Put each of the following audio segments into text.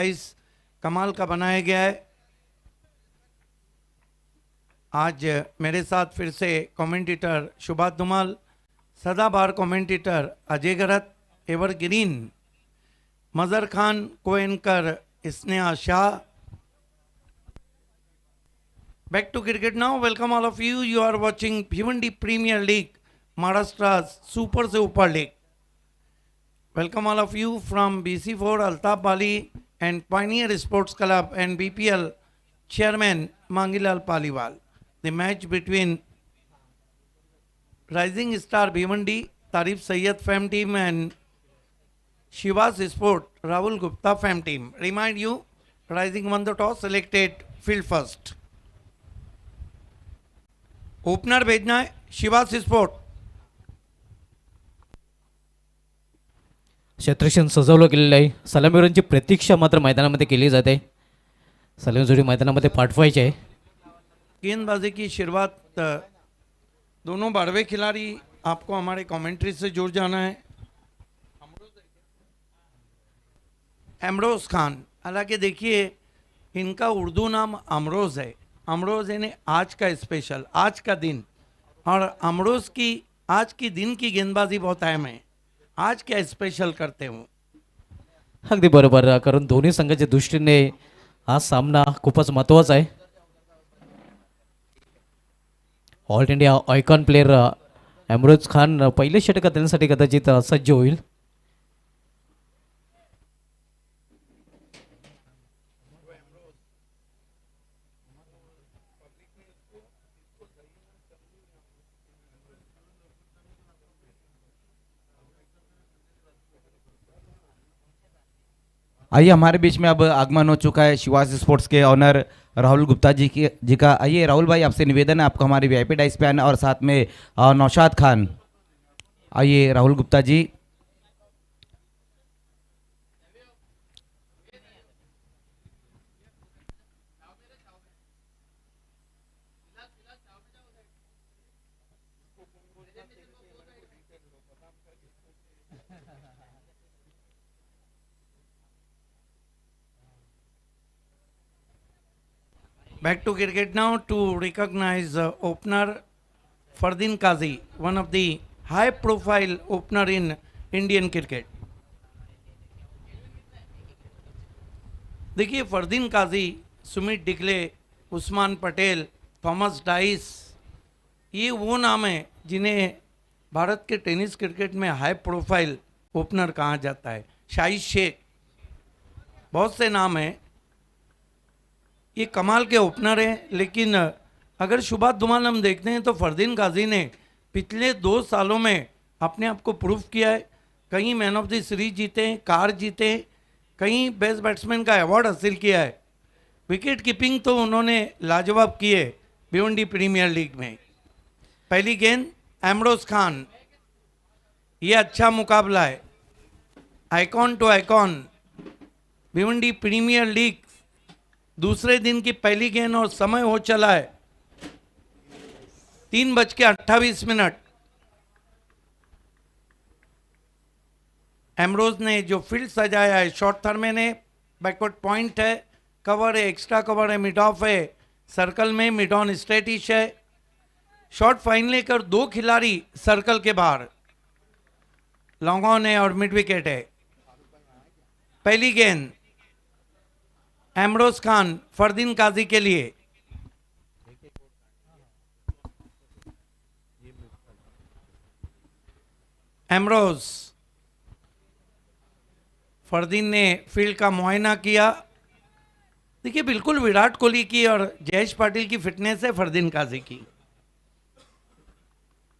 इस कमाल का बनाया गया है। आज मेरे साथ फिर से कमेंटेटर सुभाष धुमाल, सदाबहार कमेंटेटर अजय गरत, एवरग्रीन मजर खान, को anchor Sneha Shah. Back to cricket now. Welcome all of you. You are watching Bhiwandi Premier League, Maharashtra's Super League. Welcome all of you from BC4 Altaf Bali and Pioneer Sports Club and BPL Chairman Mangilal Paliwal. The match between Rising Star Bhiwandi, Tarif Sayyed Fam team and Shivas Sport Rahul Gupta Fam team. Remind you, Rising won the toss, selected field first. Opener भेजना है Shivas sport. क्षेत्रक्षण सजवलं गेलेलं आहे. सलामीवीरांची प्रतीक्षा मात्र मैदानामध्ये केली जाते. सलामी जोडी मैदानामध्ये पाठवायची आहे. गेंदबाजी की शुरुआत दोनों बड़वे खिलाड़ी आपको हमारे कमेंट्री से जुड़ जाना है. अमरोज खान, हालांकि देखिए इनका उर्दू नाम अमरोज है. अमरोज यानी आज का स्पेशल, आज का दिन. और अमरोज की आज की दिन की गेंदबाजी बहुत अहम है. आज क्या स्पेशल करते हो. अगदी बरोबर, कारण दोन्ही संघाच्या दृष्टीने हा सामना खूपच महत्त्वाचा आहे. All India icon player Ambrose Khan पहिले षटक देण्यासाठी कदाचित सज्ज होईल. आइए, हमारे बीच में अब आगमन हो चुका है शिवास स्पोर्ट्स के ऑनर राहुल गुप्ता जी का. आइए राहुल भाई, आपसे निवेदन है आपको हमारी वीआईपी डाइस पे आना, और साथ में नौशाद खान. आइए Rahul Gupta ji. Back to cricket now to recognize opener Fardin Kazi, one of the high profile opener in Indian cricket. देखिए फरदीन काजी, सुमित डिकले, उस्मान पटेल, थॉमस डाइस, ये वो नाम है जिन्हें भारत के टेनिस क्रिकेट में हाई प्रोफाइल ओपनर कहा जाता है. शाहिद शेख, बहुत से नाम हैं. ये कमाल के ओपनर हैं. लेकिन अगर सुभाष धुमाल हम देखते हैं तो फरदीन काजी ने पिछले 2 सालों में अपने आप को प्रूव किया है. कहीं मैन ऑफ द सीरीज जीते, कार जीते, कहीं बेस्ट बैट्समैन का अवार्ड हासिल किया है. विकेट कीपिंग तो उन्होंने लाजवाब की है भिवंडी प्रीमियर लीग में. पहली गेंद अमरोज खान, ये अच्छा मुकाबला है. Icon to icon, Bhiwandi premier league दूसरे दिन की पहली गेंद और समय हो चला है 3:28. एमरोज ने जो फील्ड सजाया है, शॉर्ट थर्मे ने, बैकवर्ड पॉइंट है, कवर है, एक्स्ट्रा कवर है, मिड ऑफ है, सर्कल में मिड ऑन स्ट्रेटिश है. शॉर्ट फाइन लेकर 2 खिलाड़ी सर्कल के बाहर, लॉन्ग ऑन है और मिड विकेट है. पहली गेंद अमरोज खान फरदीन काजी के लिए. अमरोज, फरदीन ने फील्ड का मुआयना किया. देखिए बिल्कुल विराट कोहली की और जयेश पाटिल की फिटनेस है फरदीन काजी की.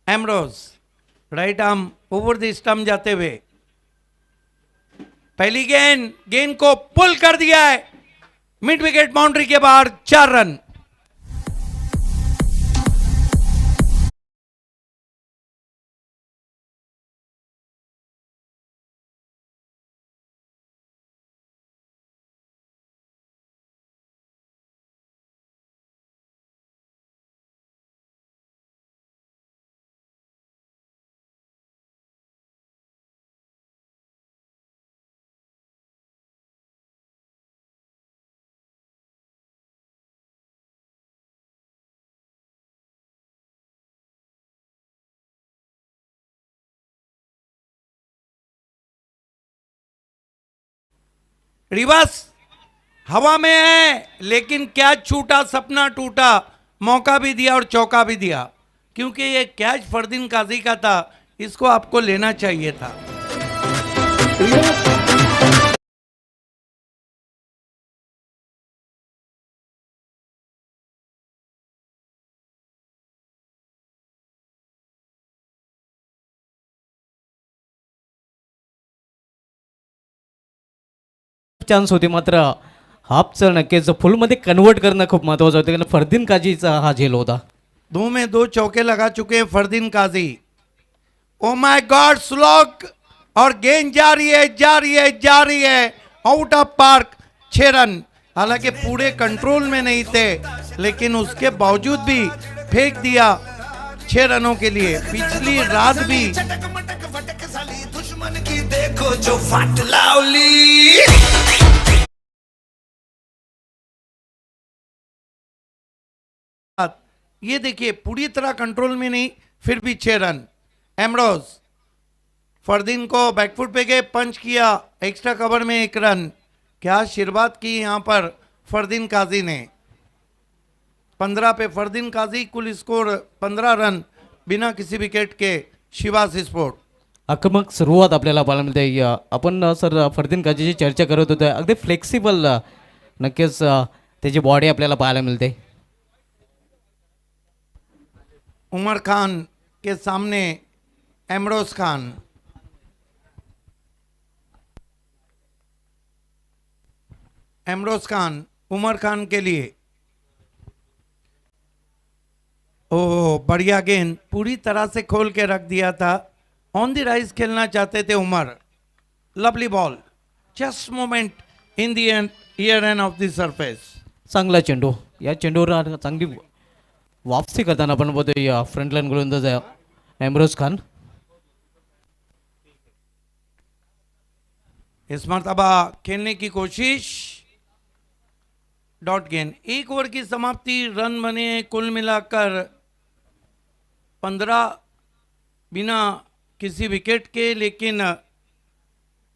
Ambrose right arm over the stump जाते हुए, पहली गेंद को पुल कर दिया है. मिड विकेट बाउंड्री के बाहर, 4 रन. रिवर्स हवा में है, लेकिन कैच छूटा, सपना टूटा, मौका भी दिया और चौका भी दिया, क्योंकि ये कैच फरदीन काजी का था, इसको आपको लेना चाहिए था। चान्स होते, मात्र हाफचं नक्कीच फुलमध्ये कन्वर्ट करणं खूप महत्त्वाचं होतं, कारण फरदीन काजीचा हा झेल होता. 2 में 2 चौके लगा चुके हैं फरदीन काजी। ओ माय गॉड, स्लॉक, और गेंद जा रही है, जा रही है, जा रही है, आउट ऑफ पार्क, 6 रन। हालांकि पूरे कंट्रोल में नहीं थे, लेकिन उसके बावजूद भी फेंक दिया 6 रनों के लिए। पिछली रात भी चटक मटक फटक साली दुश्मन की देखो जो फट लावली। ये देखिए पूरी तरह कंट्रोल में नहीं, फिर भी 6 रन। एमरोज फरदीन को बैकफुट पे गए, पंच किया, एक्स्ट्रा कवर में 1 रन। क्या शुरुआत की यहाँ पर फरदीन काजी ने। 15 पे फरदीन काजी, कुल स्कोर 15 रन बिना किसी विकेट के शिवास स्पोर्ट। आक्रमक सुरुवात आपल्याला पाहायला मिळते. आपण सर फरदीन काजीची चर्चा करत होतो, अगदी फ्लेक्सिबल नक्कीच त्याची बॉडी आपल्याला पाहायला मिळते. उमर खान के सामने एमरोज खान। एमरोज खान उमर खान के लिए, ओह बढ़िया गेंद, पूरी तरह से खोल के रख दिया था। ऑन द राइज खेलना चाहते थे Umar. Lovely ball, just moment in the air and off the surface. चांगला चेंडू, या चेंडूवर चांगली वापसी करताना आपण बघतोय या फ्रंट लाईन गोलंदाज एमरोज खान. इस मरतबा खेलने की कोशिश, डॉट गेंद। 1 ओवर की समाप्ति, रन बने कुल मिलाकर 15 बिना किसी विकेट के, लेकिन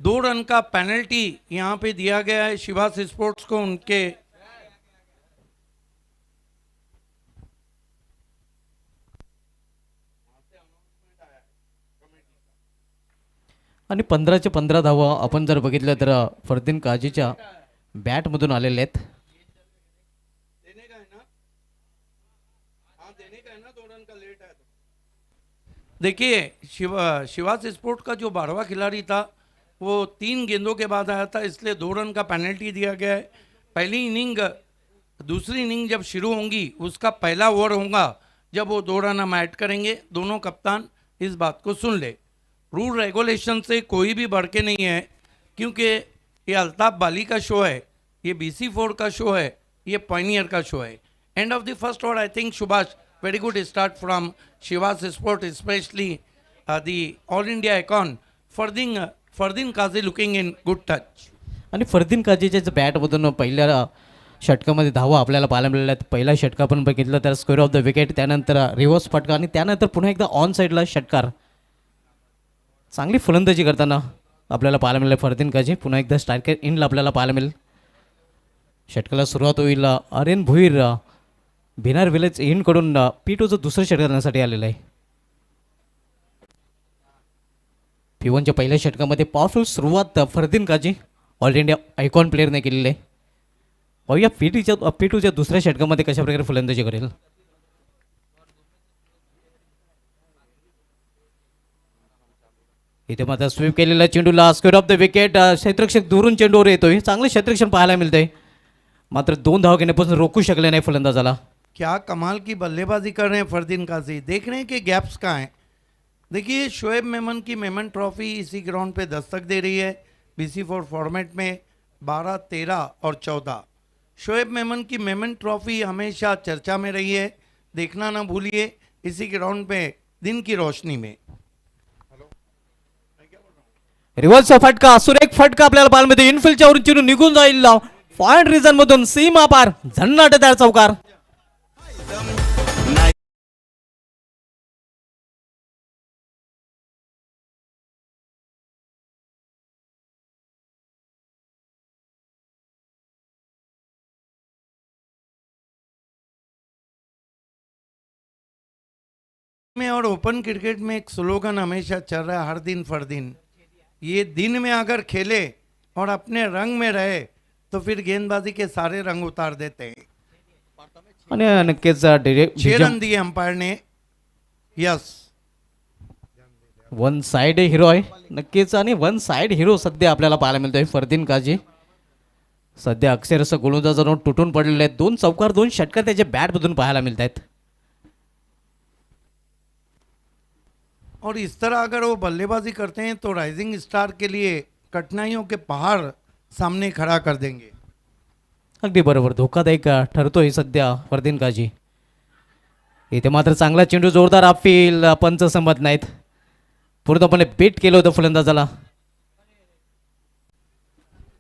2 रन का पेनल्टी यहाँ पे दिया गया है शिवास स्पोर्ट्स को। उनके आणि 15चे 15 धावा आपण जर बघितलं तर फरदीन काजीच्या बॅटमधून आलेले आहेत. देखिए शिवास स्पोर्ट का जो 12वां खिलाड़ी था वो 3 गेंदों के बाद आया था, इसलिए 2 रन का पेनल्टी दिया गया है। पहली इनिंग, दूसरी इनिंग जब शुरू होंगी उसका पहला ओवर होगा जब वो 2 रन हम ऐड करेंगे। दोनों कप्तान इस बात को सुन ले। रूल रेगुलेशन से कोई भी बढ़ के नहीं है, क्योंकि ये अल्ताफ बाली का शो है, ये BC4 का शो है, ये पायनियर का शो है। And off the first over I think Subhash, very good start from Shivas Sport, especially the All India icon Fardeen Kazi looking in good touch. आणि फरदीन काजीच्या बॅटमधून पहिल्या षटकामध्ये धावा आपल्याला पाहायला मिळाल्या आहेत. पहिला षटका आपण बघितलं तर स्क्वेअर ऑफ द विकेट, त्यानंतर रिव्हर्स फटका आणि त्यानंतर पुन्हा एकदा ऑन साईडला षटकार. चांगली फलंदाजी करताना आपल्याला पाहायला मिळेल फरदीन काजी. पुन्हा एकदा स्ट्रायकर इनला आपल्याला पाहायला मिळेल. षटकाला सुरुवात होईल. आर्यन भुईर भिनार विलेज इनकडून P2चं दुसरं षटक करण्यासाठी आलेलं आहे. P1च्या पहिल्या षटकामध्ये पॉवरफुल सुरुवात Fardeen Kazi all India icon प्लेअरने केलेली आहे. पाहूया P2च्या दुसऱ्या षटकामध्ये कशा प्रकारे फलंदाजी करेल. इथे मात्र स्वीप केलेला चेंडूला स्क्वेअर ऑफ द विकेट. क्षेत्ररक्षक दुरून चेंडूवर येतोय. चांगले क्षेत्ररक्षण पाहायला मिळतंय, मात्र 2 धावा घेण्यापासून रोखू शकले नाही फलंदाजाला. क्या कमाल की बल्लेबाजी कर रहे हैं फरदीन काजी। देख रहे हैं कि गैप्स कहाँ हैं। देखिए शोएब मेमन की मेमन ट्रॉफी इसी ग्राउंड पे दस्तक दे रही है। BC4 फॉर्मेट में 12, 13 और 14 शोएब मेमन की मेमन ट्रॉफी हमेशा चर्चा में रही है। देखना ना भूलिए इसी ग्राउंड पे दिन की रोशनी में। रिव्हर्सचा फटका, सुरेख फटका आपल्याला पाहायला मिळतो. इनफिल्डच्या वरून चेंडू निघून जाईल पॉइंट रिझन मधून, सीमा पार, झन्नाट तयार चौकार. में और ओपन क्रिकेट में एक स्लोगन हमेशा चल रहा है, हर दिन फर दिन। ये दिन में अगर खेले और अपने रंग में रहे तो फिर गेंदबाजी के सारे रंग उतार देते हैं। आणि नक्कीच डिरेक्ट 6 रन दिए अंपायर ने। यस, वन साइड हिरो आहे नक्कीच, आणि वन साइड हिरो सध्या आपल्याला पाहायला मिळतोय फरदीन काझी. सध्या अक्षरशः गोलंदाजांवर तुटून पडलेले आहेत. 2 चौकार 2 षटकार त्याच्या बॅटमधून पाहायला मिळत आहेत. और इस तरह अगर वो बल्लेबाजी करते हैं तो राइजिंग स्टार के लिए कठिनाइयों के पहाड़ सामने खड़ा कर देंगे। अगदी बरोबर, धोकादायक ठरतोय सध्या फरदीन काझी. इथे मात्र चांगला चेंडू, जोरदार अपील, पंच संमत नाहीत. पूर्णपणे बीट केलं होतं फलंदाजाला.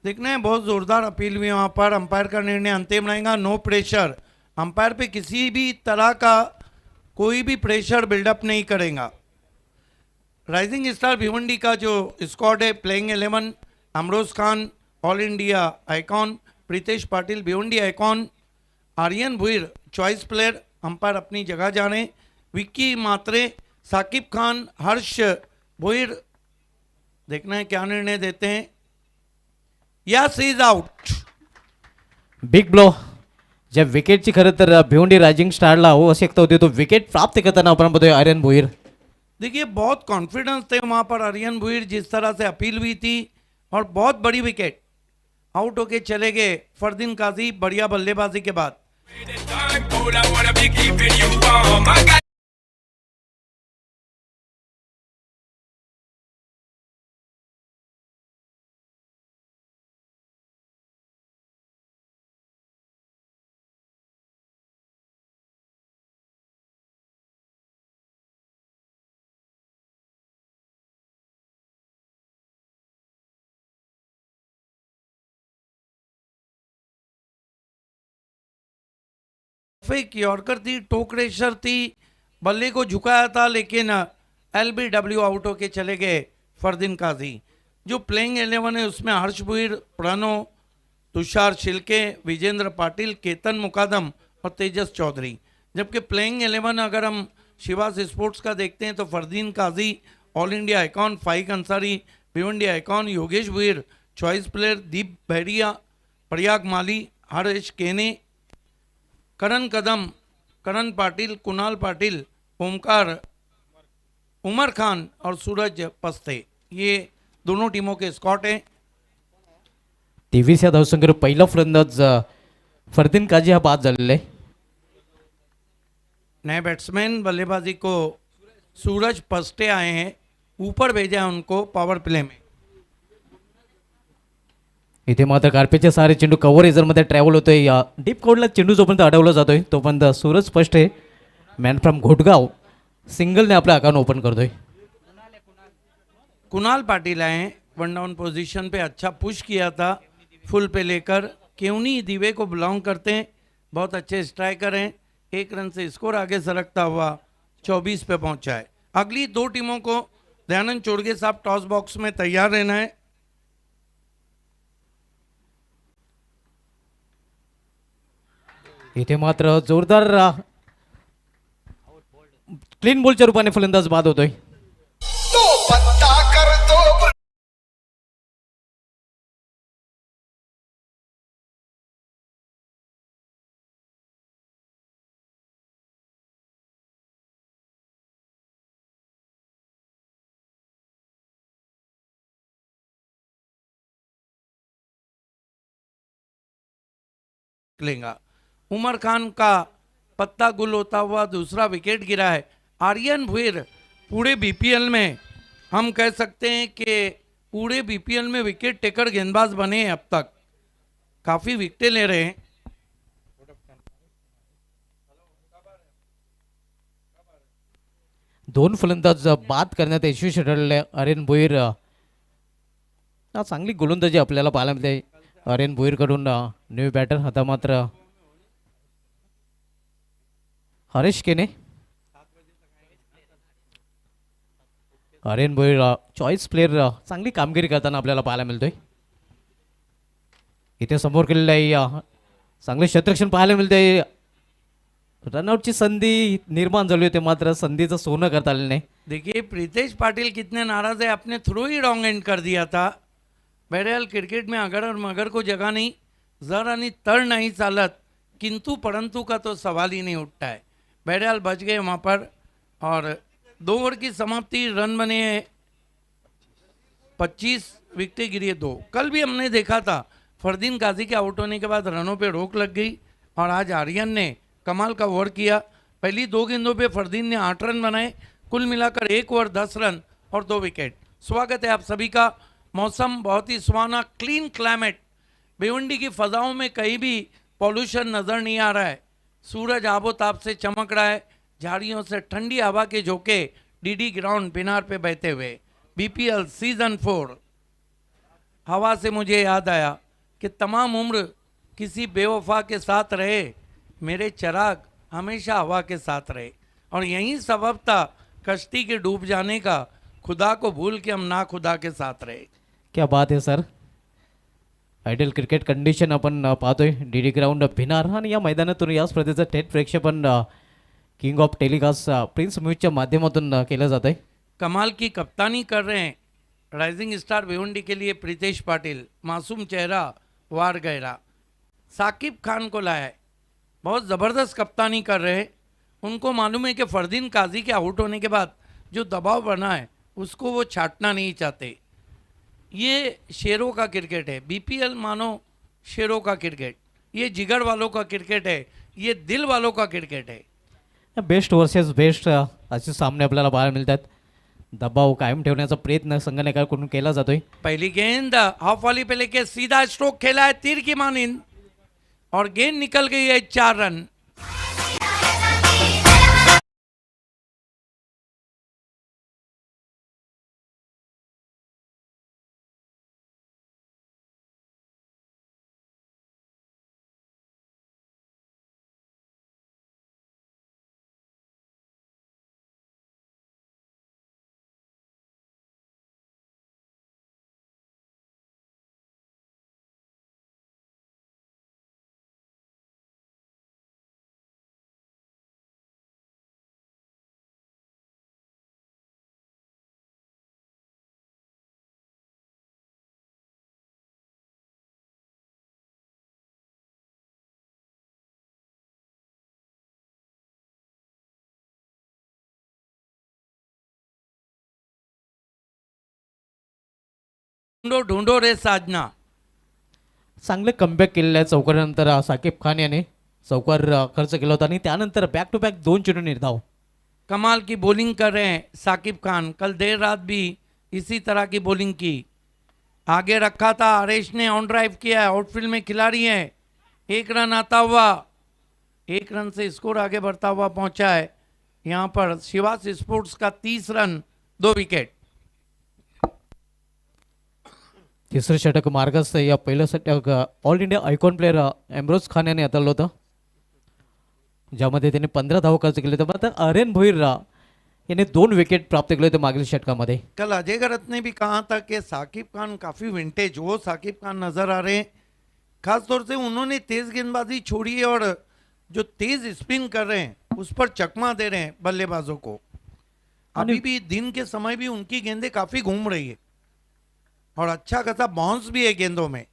देखना है, बहुत जोरदार अपील भी वहाँ पर। अंपायर का निर्णय अंतिम रहेगा। नो प्रेशर, अंपायर पे किसी भी तरह का कोई भी प्रेशर बिल्डअप नहीं करेगा। राइजिंग स्टार भिवंडी का जो स्क्वाड है, playing 11 Amroz Khan all India icon, Pritesh Patil Bhiwandi icon, Aryan Bhuir choice player, umpire अपनी जगह जाने, विक्की मात्रे, साकिब खान, हर्ष भुईर। देखना है क्या निर्णय देते हैं। Yes, is out. Big blow. ज्या विकेटची खरं तर भिवंडी रायझिंग स्टारला आवश्यकता होती, तो विकेट प्राप्त करताना आपण बघतोय आर्यन भोईर. देखिए, बहुत कॉन्फिडेंस थे वहां पर आर्यन भुईर, जिस तरह से अपील हुई थी, और बहुत बड़ी विकेट। आउट होके चले गए फरदीन काजी बढ़िया बल्लेबाजी के बाद। फेक यॉर्कर थी, टोक रेशर थी, बल्ले को झुकाया था, लेकिन एलबीडब्ल्यू आउट होके चले गए फरदीन काजी। जो प्लेइंग 11 है उसमें हर्ष भुईर, प्रणव, तुषार शिल्के, विजेंद्र पाटिल, केतन मुकादम और तेजस चौधरी। जबकि प्लेइंग 11 अगर हम शिवास स्पोर्ट्स का देखते हैं तो Fardeen Kazi all India icon, Faik Ansari Bhiwandi icon, Yogesh Bhuir choice player, Deep Bhairia, Prayag Mali, Haresh Kene, Karan कदम, करण पाटिल, कुणाल पाटिल, ओमकार, उमर खान और सूरज पस्ते, ये दोनों टीमों के स्कॉट हैं। 23 या धावसंख्येवर पहिला फलंदाज फरदीन काझी हा बाद झालेला आहे. नए बैट्समैन बल्लेबाजी को सूरज पस्टे आए हैं, ऊपर भेजा है उनको पावर प्ले में। इथे मात्र कार्पेटचे सारे चेंडू कव्हर एजरमध्ये ट्रॅव्हल होतोय. डीप कोडला चेंडू जोपर्यंत अडवला जातोय तोपर्यंत सूरज स्पष्ट आहे, मॅन फ्रॉम घोटगाव, सिंगलने आपलं अकाउंट ओपन करतोय. कुणाल पाटिल आए हैं, वन डाउन पोजीशन पे अच्छा पुश किया था फुल पे लेकर। केवनी दीवे को बिलोंग करते हैं, बहुत अच्छे स्ट्राइकर हैं। 1 रन से स्कोर आगे सरकता हुआ 24 पे पहुंचा है। अगली 2 टीमों को दयानंद चोड़गे साहब टॉस बॉक्स में तैयार रहना है। इथे मात्र जोरदार क्लीन बॉलच्या रूपाने फलंदाज बाद होतोय. तो बंदा कर दो निकलेगा। उमर खान का पत्ता गुल होता हुआ दूसरा विकेट गिरा है। आर्यन भुईर पूरे बीपीएल में हम कह सकते हैं कि पूरे बीपीएल में विकेट टेकर गेंदबाज बने हैं अब तक, काफी विकेटें ले रहे हैं। दोन फलंदाज बाद करण्यात यशस्वी ठरले. आर्यन भोईर चांगली गोलंदाजी आपल्याला पाहायला मिळते आर्यन भोईरकडून. न्यू बॅटर आता मात्र हरेश केने. आर्यन भोईर चॉईस प्लेयर चांगली कामगिरी करताना आपल्याला पाहायला मिळतोय. इथे समोर केलेलं आहे चांगले क्षेत्ररक्षण पाहायला मिळते रनआउटची संधी निर्माण झाली होती, मात्र संधीचं सोनं करता आलेलं नाही. देखिए प्रीतेश पाटिल कितने नाराज है, आपने थ्रो ही रॉन्ग एंड कर दिया था. बहरहाल क्रिकेट में अगर और मगर को जगह नहीं, जर आणि तळ नहीं चालत, किंतु परंतु का तो सवाल ही नहीं उठता है. बहरहाल बच गए वहाँ पर. और 2 ओवर की समाप्ति, रन बने 25, विकेटें गिरी 2. कल भी हमने देखा था फरदीन काजी के आउट होने के बाद रनों पे रोक लग गई, और आज आर्यन ने कमाल का ओवर किया. पहली 2 गेंदों पे फरदीन ने 8 रन बनाए. कुल मिलाकर 1 ओवर 10 रन और 2 विकेट. स्वागत है आप सभी का. मौसम बहुत ही सुहाना, क्लीन क्लाइमेट. भिवंडी की फजाओं में कहीं भी पॉल्यूशन नज़र नहीं आ रहा है. सूरज आबोताब से चमक रहा है. झाड़ियों से ठंडी हवा के झोंके डीडी ग्राउंड पिनार पे बहते हुए. BPL season 4. हवा से मुझे याद आया कि तमाम उम्र किसी बेवफा के साथ रहे, मेरे चिराग हमेशा हवा के साथ रहे. और यही सबब था कश्ती के डूब जाने का, खुदा को भूल के हम ना खुदा के साथ रहे. क्या बात आहे सर. आयडियल क्रिकेट कंडिशन आपण पाहतोय डी ग्राउंड भिनार, आणि या मैदानातून या स्पर्धेचं थेट प्रेक्षेपण किंग ऑफ टेलिकास्ट प्रिन्स म्यूजच्या माध्यमातून केलं जात आहे. कमाल की कप्तानी कर रहे हैं राइजिंग स्टार भिवंडी के लिए प्रीतेश पाटिल. मासूम चेहरा, वार गहरा. साकिब खान को लाया है, बहुत ज़बरदस्त कप्तानी कर रहे हैं. उनको मालूम है कि फरदीन काजी के आउट होने के बाद जो दबाव बना है उसको वो छाटना नहीं चाहते. ये शेरों का क्रिकेट है. बीपीएल मानो शेरों का क्रिकेट. ये जिगर वालों का क्रिकेट है, ये दिल वालों का क्रिकेट है. बेस्ट वर्सेस बेस्ट असे सामने आपल्याला पाहायला मिळतात. दबाव कायम ठेवण्याचा प्रयत्न संघटनेकडून केला जातोय. पहली गेंद हाफ वाली पे लेके सीधा स्ट्रोक खेला है तीर की मानिंद, और गेंद निकल गई है 4 रन. ढूंढो ढूंढो रे साजना. चांगले कमबॅक केलेलं आहे चौकारानंतर साकिब खान याने चौकार खर्च केला होता, आणि त्यानंतर बॅक टू बॅक 2 चेंडू निर्धाव. कमाल की बॉलिंग कर रहे हैं साकिब खान. कल देर रात भी इसी तरह की बॉलिंग की. आगे रखा था हरेश ने, ऑन ड्राइव किया है. आउटफील्ड में खिलाड़ी है. 1 रन आता हुआ, 1 रन से स्कोर आगे बढ़ता हुआ पहुंचा है. यहाँ पर शिवास स्पोर्ट्स का 30 रन, 2 विकेट. तिसरं षटक मार्गस्थ. या पहिलं षटक all India icon player Ambrose Khan याने हाताळलं होतं, ज्यामध्ये त्याने 15 धावा खर्च केले होते. मात्र आर्यन भोईर याने 2 विकेट प्राप्त केले होते मागील षटकामध्ये. कल अजय गरत ने भी कहा था कि साकिब खान काफ़ी विंटेज, वो साकिब खान नज़र आ रहे हैं. खास तौर से उन्होंने तेज़ गेंदबाजी छोड़ी है, और जो तेज़ स्पिन कर रहे हैं उस पर चकमा दे रहे हैं बल्लेबाजों को. अभी भी दिन के समय भी उनकी गेंदें काफ़ी घूम रही है, और अच्छा खासा बाउंस भी है गेंदों में.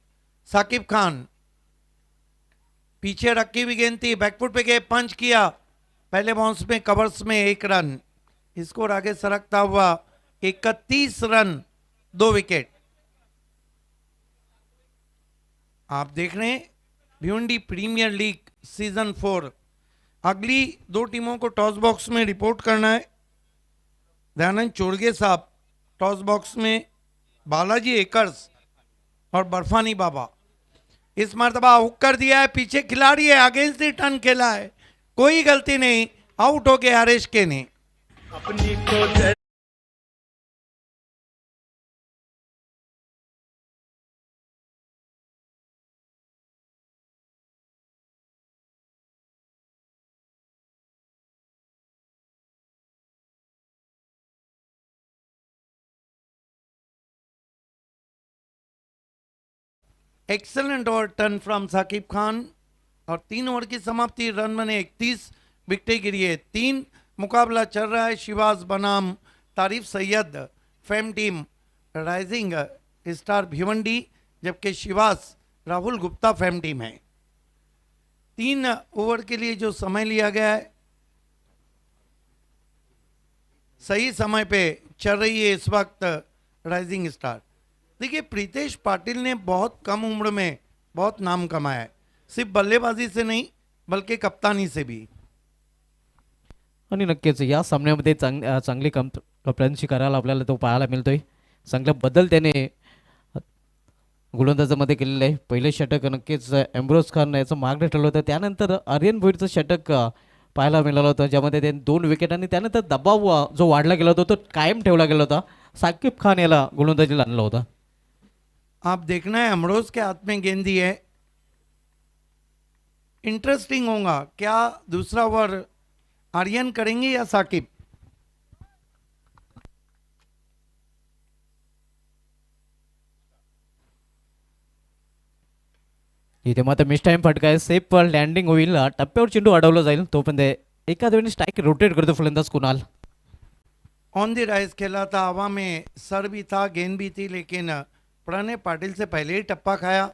साकिब खान पीछे रखी हुई गेंद थी, बैकफुट पे गए, पंच किया. पहले बाउंस में कवर्स में 1 रन. स्कोर आगे सरकता हुआ 31 रन, 2 विकेट. आप देख रहे हैं भिवंडी प्रीमियर लीग सीजन 4. अगली 2 टीमों को टॉस बॉक्स में रिपोर्ट करना है. दयानंद चोरगे साहब टॉस बॉक्स में, बालाजी एकर्स और बर्फानी बाबा. इस मरतबा हुक कर दिया है. पीछे खिलाड़ी है, अगेंस्ट द टर्न खेला है, कोई गलती नहीं. आउट हो गए हरेश के ने. Excellent over turn from Saqib Khan. और 3 ओवर की समाप्ति, रन बने 31, विकेटें गिरी है। 3 मुकाबला चल रहा है। शिवाज बनाम तारिफ Syed fame team rising star Bhiwandi, जबकि शिवाज राहुल गुप्ता फेम टीम है। 3 ओवर के लिए जो समय लिया गया है सही समय पे चल रही है इस वक्त राइजिंग स्टार। देखिए प्रीतेश पाटिल ने बहुत कम उम्र में बहुत नाम कमाया है, सिर्फ बल्लेबाजी से नहीं बल्कि कप्तानी से भी। आणि नक्कीच या सामन्यामध्ये चांगली कप्तानशी करायला आपल्याला तो पाहायला मिळतोय। चांगला बदल त्याने गोलंदाजामध्ये केलेलं आहे। पहिले षटक नक्कीच एम्ब्रोज खान याचं मागणं ठरलं होतं, त्यानंतर आर्यन भोईरचं षटक पाहायला मिळालं होतं, ज्यामध्ये त्याने 2 विकेट आणि त्यानंतर दबाव जो वाढला गेला होता तो कायम ठेवला गेला होता। साकिब खान याला गोलंदाजीला आणलं होतं। आप देखना है अमरोज के हाथ में गेंदी है। इंटरेस्टिंग होगा क्या दूसरा ओवर आर्यन करेंगे या साकिब। इथे मात्र मिस टाइम फटका आहे, सेफ लँडिंग होईल, टप्प्यावर चेंडू अडवला जाईल, तोपर्यंत एखाद्या वेळी स्ट्राइक रोटेट करतो फलंदाज कुणाल। ऑन द राइज खेला था, हवा में सर भी था गेंद भी थी, लेकिन प्रणय पाटिल से पहले ही टप्पा खाया।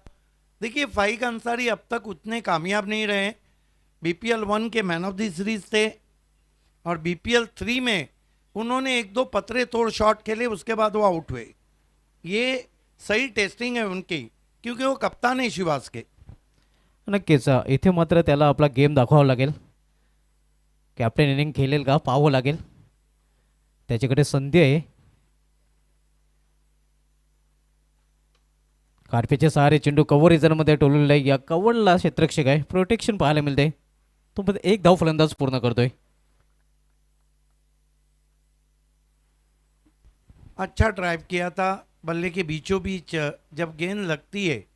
देखिए फाइक अंसारी अब तक उतने कामयाब नहीं रहे। BPL 1 के मैन ऑफ द सीरीज थे और BPL 3 में उन्होंने 1-2 पतरे तोड़ शॉट खेले, उसके बाद वो आउट हुए। ये सही टेस्टिंग है उनकी क्योंकि वो कप्तान है शिवाज के। नक्कीच इथे मात्र त्याला आपला गेम दाखवावा लागेल, कॅप्टन इनिंग खेळेल का पाहावं लागेल, त्याच्याकडे संधी आहे। कार्पेच्या सहारे चेंडू कव्हर रिझनमध्ये टोललेला आहे, या कव्हरला क्षेत्ररक्षक आहे, प्रोटेक्शन पाहायला मिळते, तो पण 1 धाव फलंदाज पूर्ण करतोय। अच्छा ड्राइव किया था बल्ले के बीचों बीच। जब गेंद लगती है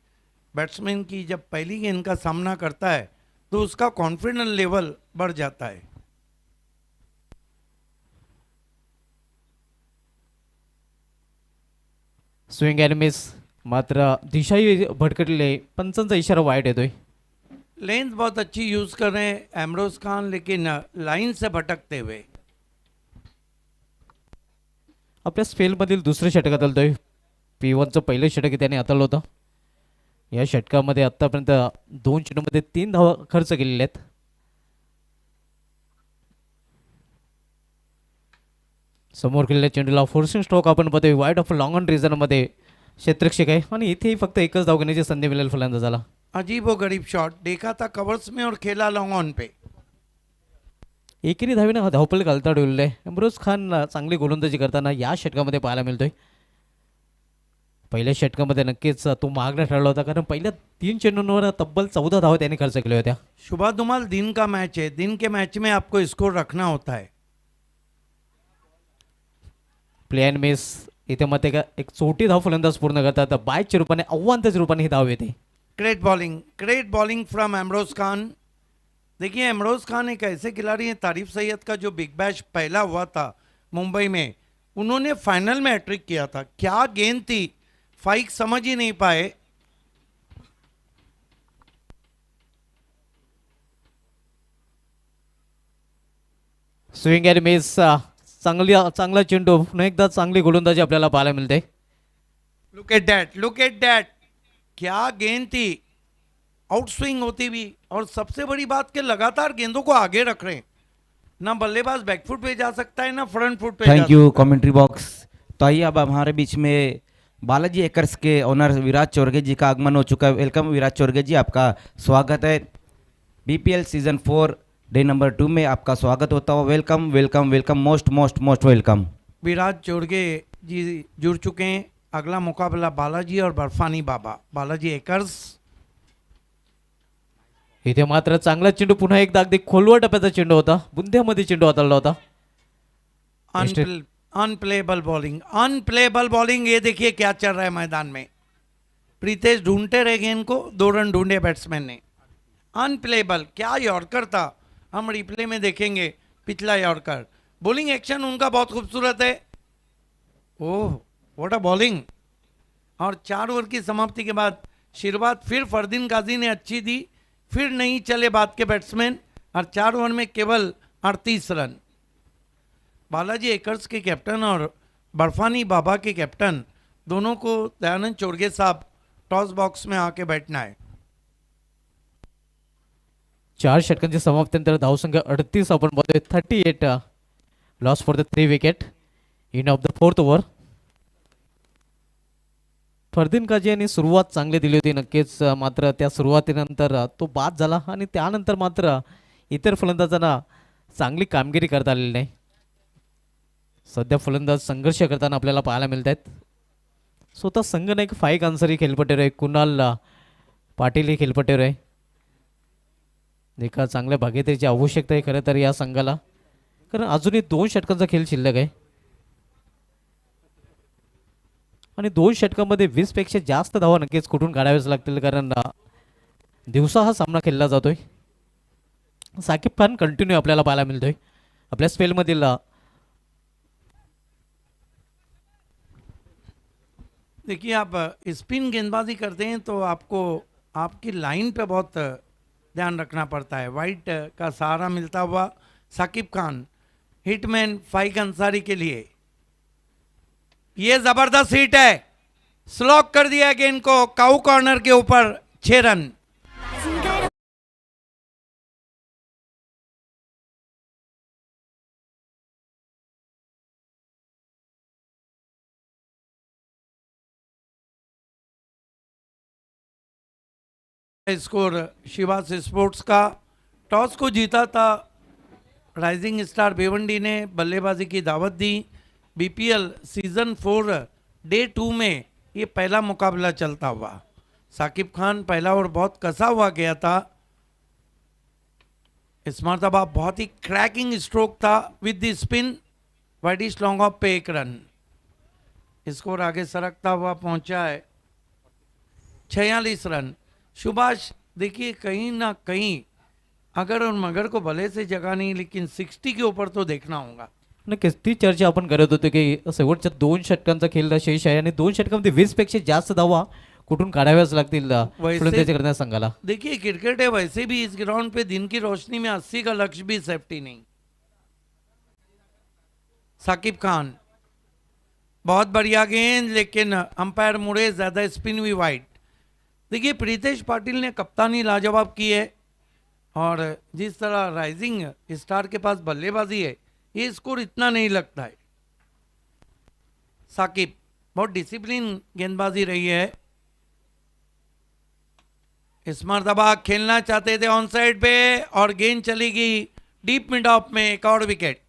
बैट्समैन की, जब पहली गेंद का सामना करता है तो उसका कॉन्फिडेंस लेवल बढ़ जाता है। स्विंग एंड मिस, मात्र दिशाही भटकलेली आहे, पंचांचा इशारा वाईट येतोय। लेंथ बहुत अच्छी यूज कर रहे हैं एमरोज खान, लेकिन लाइन से भटकते हुए। आपल्या स्पेलमधील दुसरं षटक हाताळतोय, P1चं पहिलं षटक त्याने हाताळलं होतं। या षटकामध्ये आतापर्यंत 2 चेंडूमध्ये 3 धावा खर्च केलेले आहेत। समोर केलेल्या चेंडूला फोर्सिंग स्ट्रोक आपण पाहतोय, वाईड ऑफ लॉंग ऑन रिझनमध्ये क्षेत्ररक्षक आहे आणि इथेही फक्त एकच धाव घेण्याची संधी मिळेल फलंदाजाला। अजीब व गरीब शॉट देखा था कवर्स में और खेला लॉन्ग ऑन पे। एकेरी धावेने धावपल घालता ठेवलेलं आहे। इम्रोज खान चांगली गोलंदाजी करताना या षटकामध्ये पाहायला मिळतोय। पहिल्या षटकामध्ये नक्कीच तो मागणं ठरला होता, कारण पहिल्या 3 चेंडूंवर तब्बल 14 धावा त्याने खर्च केल्या होत्या। शुभा धुमाल दिन का मैच है, दिन के मैच में आपको स्कोर रखना होता है। प्ले अँड मिस, इथे मध्ये एक छोटी धाव फलंदाज पूर्ण करतात, बायच्या रूपाने आव्हानाच्या रूपाने ही धाव येते। Great bowling from Ambrose Khan. देखिए एमरोज खान एक ऐसे खिलाड़ी हैं, तारिफ सैयद का जो बिग बैश पहला हुआ था मुंबई में, उन्होंने फाइनल में हैट्रिक किया था। क्या गेंद थी, फाइक समझ ही नहीं पाए। स्विंग अँड मिस, चांगला चेंडू, पुन्हा एकदा चांगली गोलंदाजी आपल्याला पाहायला मिळते। लुक एट दैट, क्या गेंद थी, आउट स्विंग होती भी, और सबसे बड़ी बात कि लगातार गेंदों को आगे रख रहे हैं। ना बल्लेबाज बैकफुट पे जा सकता है ना फ्रंट फुट पे। Thank you commentary box. तो आइए अब हमारे बीच में बालाजी एकर्स के ओनर विराज चोरगे जी का आगमन हो चुका है। वेलकम विराज चोरगे जी, आपका स्वागत है। BPL सीजन 4 डे नंबर 2 में आपका स्वागत होता है। Welcome welcome welcome, most most most welcome. Viraj Chorge ji जुड़ चुके हैं। अगला मुकाबला बालाजी और बर्फानी बाबा। बालाजी एकर्स। इथे मात्र चांगला चेंडू, पुन्हा एकदा अगदी खोलवर टप्प्याचा चेंडू होता, बुंध्यामध्ये चेंडू हाताळला होता। Unplayable bowling. ये देखिए क्या चल रहा है मैदान में। प्रीतेश ढूंढते रह गेंद को, 2 रन ढूंढे बैट्समैन ने। अनप्लेबल, क्या यॉर्कर था, हम रिप्ले में देखेंगे पिछला यॉर्कर। बॉलिंग एक्शन उनका बहुत खूबसूरत है। Oh what a bowling. और 4 ओवर की समाप्ति के बाद शुरुआत फिर फरदीन गाजी ने अच्छी दी, फिर नहीं चले बाद के बैट्समैन, और 4 ओवर में केवल 38 रन। बालाजी एकर्स के कैप्टन और बर्फानी बाबा के कैप्टन दोनों को दयानंद चोरगे साहब टॉस बॉक्स में आके बैठना है। 4 षटकांच्या समाप्तीनंतर धावसंख्या 38 आपण बघतोय 38 loss for the 3 wicket in off the 4th over. Fardeen Kazi यांनी सुरुवात चांगली दिली होती नक्कीच, मात्र त्या सुरुवातीनंतर तो बाद झाला आणि त्यानंतर मात्र इतर फलंदाजांना चांगली कामगिरी करता आलेली नाही। सध्या फलंदाज संघर्ष करताना आपल्याला पाहायला मिळत आहेत। स्वतः संघनायक फाईक अन्सारी खेळपट्टीवर आहे, कुणाल पाटील हे खेळपट्टीवर आहे। एका चांगल्या भागीदारीची आवश्यकता आहे खरं तर या संघाला, कारण अजूनही 2 षटकांचा खेळ शिल्लक आहे आणि 2 षटकांमध्ये 20 पेक्षा जास्त धावा नक्कीच कुठून काढाव्याच लागतील, कारण दिवसा हा सामना खेळला जातोय। साकिब खान कंटिन्यू आपल्याला पाहायला मिळतोय आपल्या स्पेलमधील। देखिए, आप स्पिन गेंदबाजी करते हैं तो आपको आपकी लाइन पे बहुत ध्यान रखना पड़ता है। वाइट का सहारा मिलता हुआ साकिब खान हिटमैन फाइक अंसारी के लिए, ये जबरदस्त हिट है, स्लॉक कर दिया गेंद को काऊ कॉर्नर के ऊपर, 6 रन। स्कोर शिवास स्पोर्ट्स का। टॉस को जीता था राइजिंग स्टार भिवंडी ने, बल्लेबाजी की दावत दी। बीपीएल सीजन 4 डे 2 में ये पहला मुकाबला चलता हुआ। साकिब खान पहला ओवर बहुत कसा हुआ गया था, इस मरतबा बहुत ही क्रैकिंग स्ट्रोक था with the spin, widish long off पे 1 रन। स्कोर आगे सरकता हुआ पहुंचा है 46 रन। सुभाष, देखिए कहीं ना कहीं अगर और मगर को भले से जगह नहीं, लेकिन 60 के ऊपर तो देखना होगा। नक्कीच ती चर्चा आपण करत होतो की शेवटच्या 2 षटकांचा खेळ शेष आहे आणि 2 षटकांमध्ये 20 पेक्षा जास्त धावा कुठून काढाव्याच लागतील फलंदाजी करण्याच्या संघाला। देखिए, क्रिकेट है, वैसे भी इस ग्राउंड पे दिन की रोशनी में 80 का लक्ष्य भी सेफ्टी नहीं। साकिब खान, बहुत बढ़िया गेंद, लेकिन अंपायर मुड़े, ज्यादा स्पिन भी वाइड। देखिए, प्रीतेश पाटिल ने कप्तानी लाजवाब की है और जिस तरह राइजिंग स्टार के पास बल्लेबाजी है, ये स्कोर इतना नहीं लगता है। साकिब, बहुत डिसिप्लिन गेंदबाजी रही है। इस मरतबा खेलना चाहते थे ऑन साइड पे और गेंद चली गई डीप मिड ऑफ में, एक और विकेट।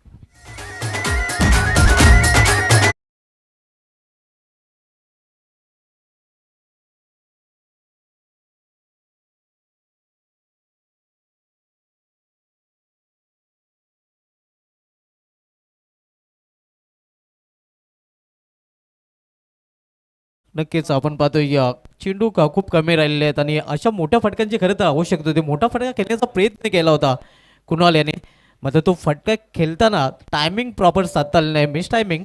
नक्कीच आपण पाहतोय चेंडू खूप कमी राहिलेले आहेत आणि अशा मोठ्या फटक्यांची खरं तर आवश्यकता होती। मोठा फटका खेळण्याचा प्रयत्न केला होता कुणाल याने, मात्र तो फटका खेळताना टायमिंग प्रॉपर साधता आलं नाही, मिस टायमिंग,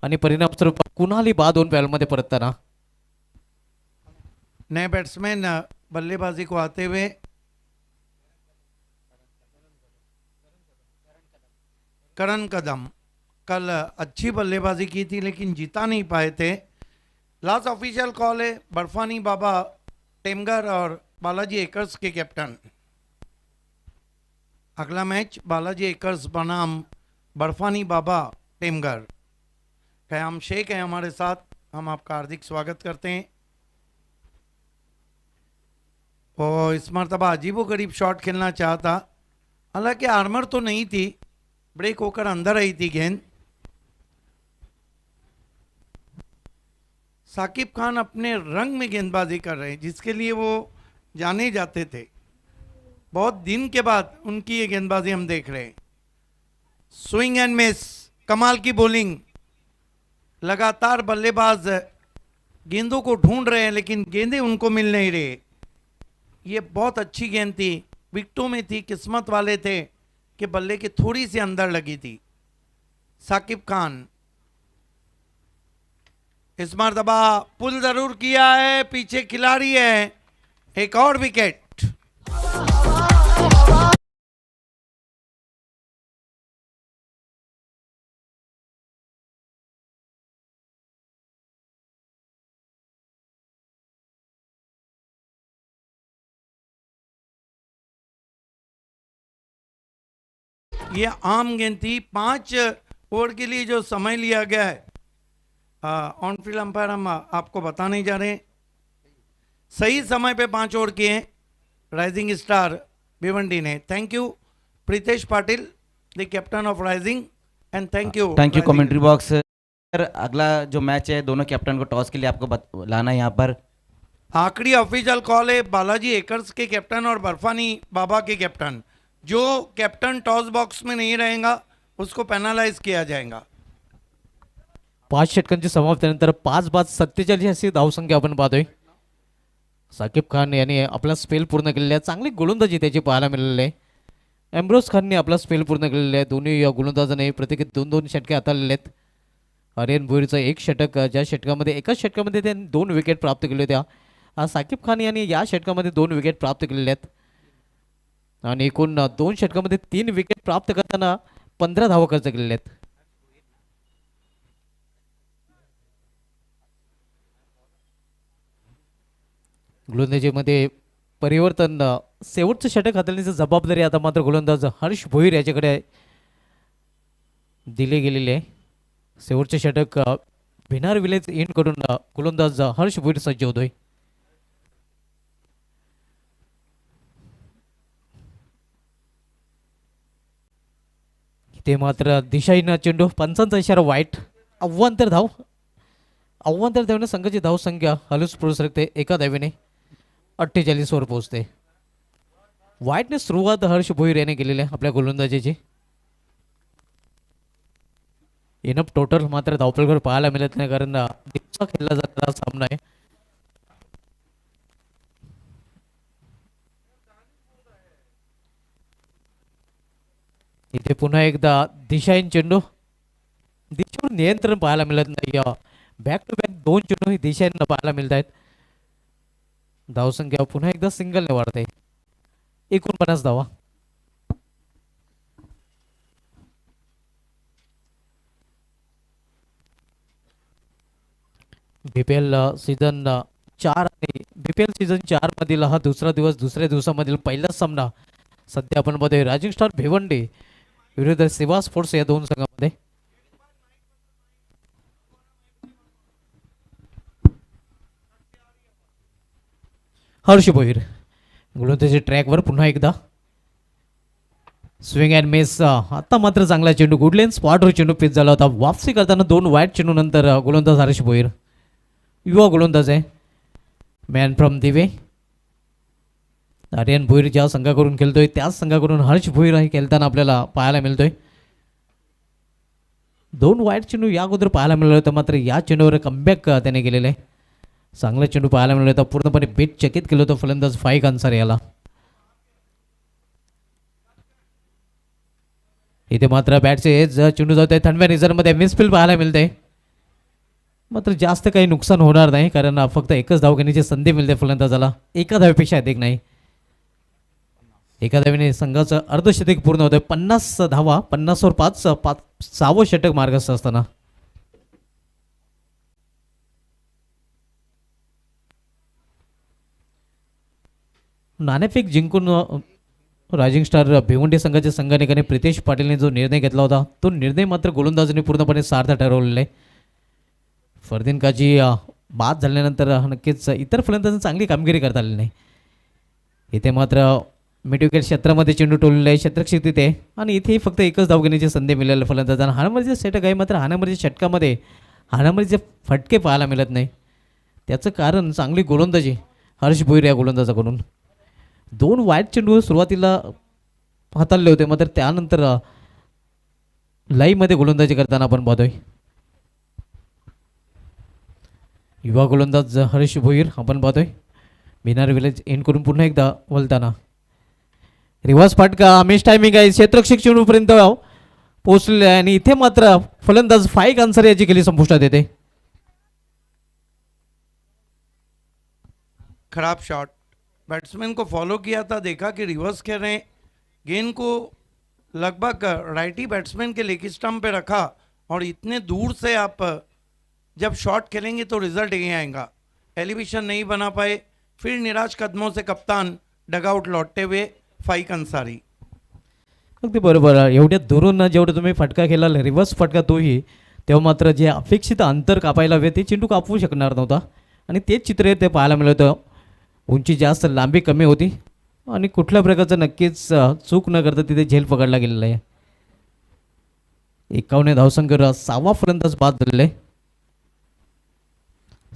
आणि परिणामस्वरूप कुणाल ही बाद होऊन पॅलमध्ये परतताना। नए बैट्समैन बल्लेबाजी को आते हुए, करण कदम कल अच्छी बल्लेबाजी की थी लेकिन जीता नहीं पाए थे। लास्ट ऑफिशियल कॉल है बर्फानी बाबा टेमगर और बालाजी एकर्स के कैप्टन। अगला मैच बालाजी एकर्स बनाम बर्फानी बाबा टेमगर। कयाम शेख है हमारे साथ, हम आपका हार्दिक स्वागत करते हैं। और इस मरतबा अजीबो गरीब शॉट खेलना चाहता, हालांकि आर्मर तो नहीं थी, ब्रेक होकर अंदर आई थी गेंद। साकिब खान अपने रंग में गेंदबाजी कर रहे हैं, जिसके लिए वो जाने जाते थे। बहुत दिन के बाद उनकी ये गेंदबाजी हम देख रहे हैं। स्विंग एंड मिस, कमाल की बॉलिंग। लगातार बल्लेबाज गेंदों को ढूंढ रहे हैं लेकिन गेंदें उनको मिल नहीं रही। ये बहुत अच्छी गेंद थी, विकेटों में थी, किस्मत वाले थे कि बल्ले के थोड़ी सी अंदर लगी थी। साकिब खान इस मरतबा पुल जरूर किया है, पीछे खिलाड़ी है, एक और विकेट। ये आम गेंद थी। 5 ओवर के लिए जो समय लिया गया है, ऑन फील्ड अंपायर हम आपको बता नहीं जा रहे हैं। सही समय पे 5 ओवर किए हैं राइजिंग स्टार भिवंडी ने। Thank you Pritesh Patil, the captain of rising, and thank you commentary box. Sir अगला जो मैच है दोनों कैप्टन को टॉस के लिए आपको लाना है यहाँ पर। आखिरी ऑफिशियल कॉल है बालाजी एकर्स के कैप्टन और बर्फानी बाबा के कैप्टन। जो कैप्टन टॉस बॉक्स में नहीं रहेगा उसको पेनलाइज किया जाएगा। 5 षटकांची समाप्तीनंतर 5-47 अशी धावसंख्या आपण पाहतोय। साकिब खान यांनी आपला स्पेल पूर्ण केलेला आहे। चांगली गोलंदाजी त्याची पाहायला मिळालेली आहे। एम्ब्रोस खानने आपला स्पेल पूर्ण केलेला आहे। दोन्ही गोलंदाजांनी प्रत्येकी 2-2 षटके हाताळलेले आहेत। आर्यन भोईरचं 1 षटक, ज्या षटकामध्ये एकाच षटकामध्ये त्यांनी 2 विकेट प्राप्त केले होत्या। साकिब खान यांनी या षटकामध्ये 2 विकेट प्राप्त केलेले आहेत आणि एकूण 2 षटकामध्ये 3 विकेट प्राप्त करताना 15 धावा खर्च केलेले आहेत। गोलंदाजीमध्ये परिवर्तन, शेवटचं षटक हाताळण्याची जबाबदारी आता मात्र गोलंदाज हर्ष भोईर याच्याकडे दिले गेलेले आहे। शेवटचे षटक भिनार विलेज एंड करून गोलंदाज हर्ष भोईर सज्ज होतोय। इथे मात्र दिशाहीन चेंडू, पंचांचा इशारा वाईट। अव्वांतर धावने संघाची धावसंख्या हलूच पुढे सरकते। एका धावेने 48 वर पोहोचते। वाईटने सुरुवात हर्ष भोईर याने केलेली आहे आपल्या गोलंदाजीची। इनफ टोटल मात्र धावपलकर पाहायला मिळत नाही, कारण दिवसा खेळला जाणारा सामना आहे। इथे पुन्हा एकदा दिशाहीन चेंडू, दिशेवर नियंत्रण पाहायला मिळत नाही। बॅक टू बॅक 2 चेंडू ही दिशाहीन पाहायला मिळत आहेत। धावसंख्या पुन्हा एकदा सिंगलने वाढते। 49 धावा। बीपीएल सीझन 4 आणि बीपीएल सीझन 4 मधील हा दुसरा दिवस, दुसऱ्या दिवसामधील पहिला सामना सध्या आपण मध्ये रायझिंग स्टार भिवंडी विरुद्ध सेवा स्पोर्ट्स या 2 संघांमध्ये। हर्ष भोईर गोलंदाजी ट्रॅकवर पुन्हा एकदा स्विंग अँड मिस। आता मात्र चांगला चेंडू, गुडलेन स्पॉटवर चेंडू पिच झाला होता। वापसी करताना 2 वाईट चेंडू नंतर गोलंदाज हर्ष भोईर, युवा गोलंदाज आहे, मॅन फ्रॉम दिवे। आर्यन भोईर ज्या संघाकडून खेळतोय त्याच संघाकडून हर्ष भोईर हे खेळताना आपल्याला पाहायला मिळतोय। 2 वाईट चेंडू या अगोदर पाहायला मिळालं होतं, मात्र या चेंडूवर कमबॅक त्याने केलेलं आहे। चांगला चेंडू पाहायला मिळाला होता, पूर्णपणे बेट चकित केलं होतं फलंदाज फाईक अन्सारी याला। इथे मात्र बॅटचे चेंडू जात आहे थंडव्या रिझर्वमध्ये, मिसफील्ड पाहायला मिळते, मात्र जास्त काही नुकसान होणार नाही, कारण फक्त एकच धाव घेण्याची संधी मिळते फलंदाजाला, एका धावेपेक्षा अधिक नाही। एका धावेने संघाचं अर्धशतक पूर्ण होतं। 50 धावा, 50 वर 5, 6वं षटक मार्गस्थ असताना। नाणेफेक जिंकून रायझिंग स्टार भिवंडी संघाच्या संघानिकाने प्रीतेश पाटीलने जो निर्णय घेतला होता तो निर्णय मात्र गोलंदाजांनी पूर्णपणे सार्थ ठरवलेला आहे। फरदीन काजी बाद झाल्यानंतर नक्कीच इतर फलंदाजांनी चांगली कामगिरी करता आली नाही। इथे मात्र मिड विकेट क्षेत्रामध्ये चेंडू टोललेला आहे, क्षेत्ररक्षक तिथे, आणि इथे फक्त एकच धाव घेण्याची संधी मिळाली फलंदाजांना। हाणामारीचे षटक आहे, मात्र हाणामारीच्या षटकामध्ये हाणामारीचे फटके पाहायला मिळत नाही। त्याचं कारण चांगली गोलंदाजी हर्ष भोईर या गोलंदाजाकडून। 2 वाईट चेंडू सुरुवातीला हाताळले होते, मात्र त्यानंतर लाईव्हमध्ये गोलंदाजी करताना आपण पाहतोय युवा गोलंदाज हर्ष भोईर आपण पाहतोय भिनार विलेज एंड करून पुन्हा एकदा वलताना रिव्हर्स फटका, मिस टायमिंग आहे, क्षेत्ररक्षक चेंडूपर्यंत पोहोचलेले आहे आणि इथे मात्र फलंदाज फाईक अन्सारी याची खेळी संपुष्टात येते। खराब शॉट, बैट्समैन को फॉलो किया था, देखा कि रिवर्स खेल रहे हैं, गेंद को लगभग राइटी बैट्समैन के लेग स्टंप पे रखा, और इतने दूर से आप जब शॉट खेलेंगे तो रिजल्ट यही आएगा। एलिवेशन नहीं बना पाए, फिर निराश कदमों से कप्तान डगआउट लौटते हुए फाइक अंसारी। अगदी बरोबर आहे. एवढ्या दुरून ना जेवढं तुम्ही फटका केला रिव्हर्स फटका तोही, तेव्हा मात्र जे अपेक्षित अंतर कापायला हवे ते चेंडू कापू शकणार नव्हता आणि तेच चित्र ते पाहायला मिळत होतं. उंची जास्त, लांबी कमी होती आणि कुठल्या प्रकारचं नक्कीच चूक न करता तिथे झेल पकडला गेलेला आहे. 51 धावसंख्येवर 6वा फलंदाज बाद झालेला आहे.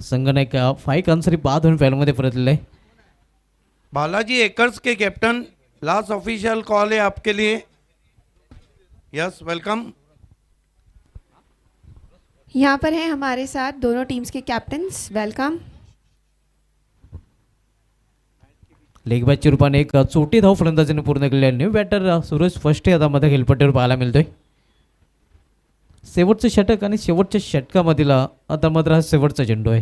संघनायक 5 रन्सरी बाद होऊन फॅलमध्ये परतलेला आहे. बालाजी एकर्स के कैप्टन, लास्ट ऑफिशियल कॉल है आपके लिए. Yes, welcome. यहाँ पर हैं हमारे साथ दोनों टीम्स के कैप्टन्स. वेलकम. लेग बॅचच्या रूपाने एक चोटी धाव फलंदाजीने पूर्ण केली आहे. न्यू बॅटर सूरज फर्स्ट आता मध्ये खेळपट्टीवर पाहायला मिळतोय. शेवटचं षटक आणि शेवटच्या षटकामधील आता मात्र हा शेवटचा चेंडू आहे.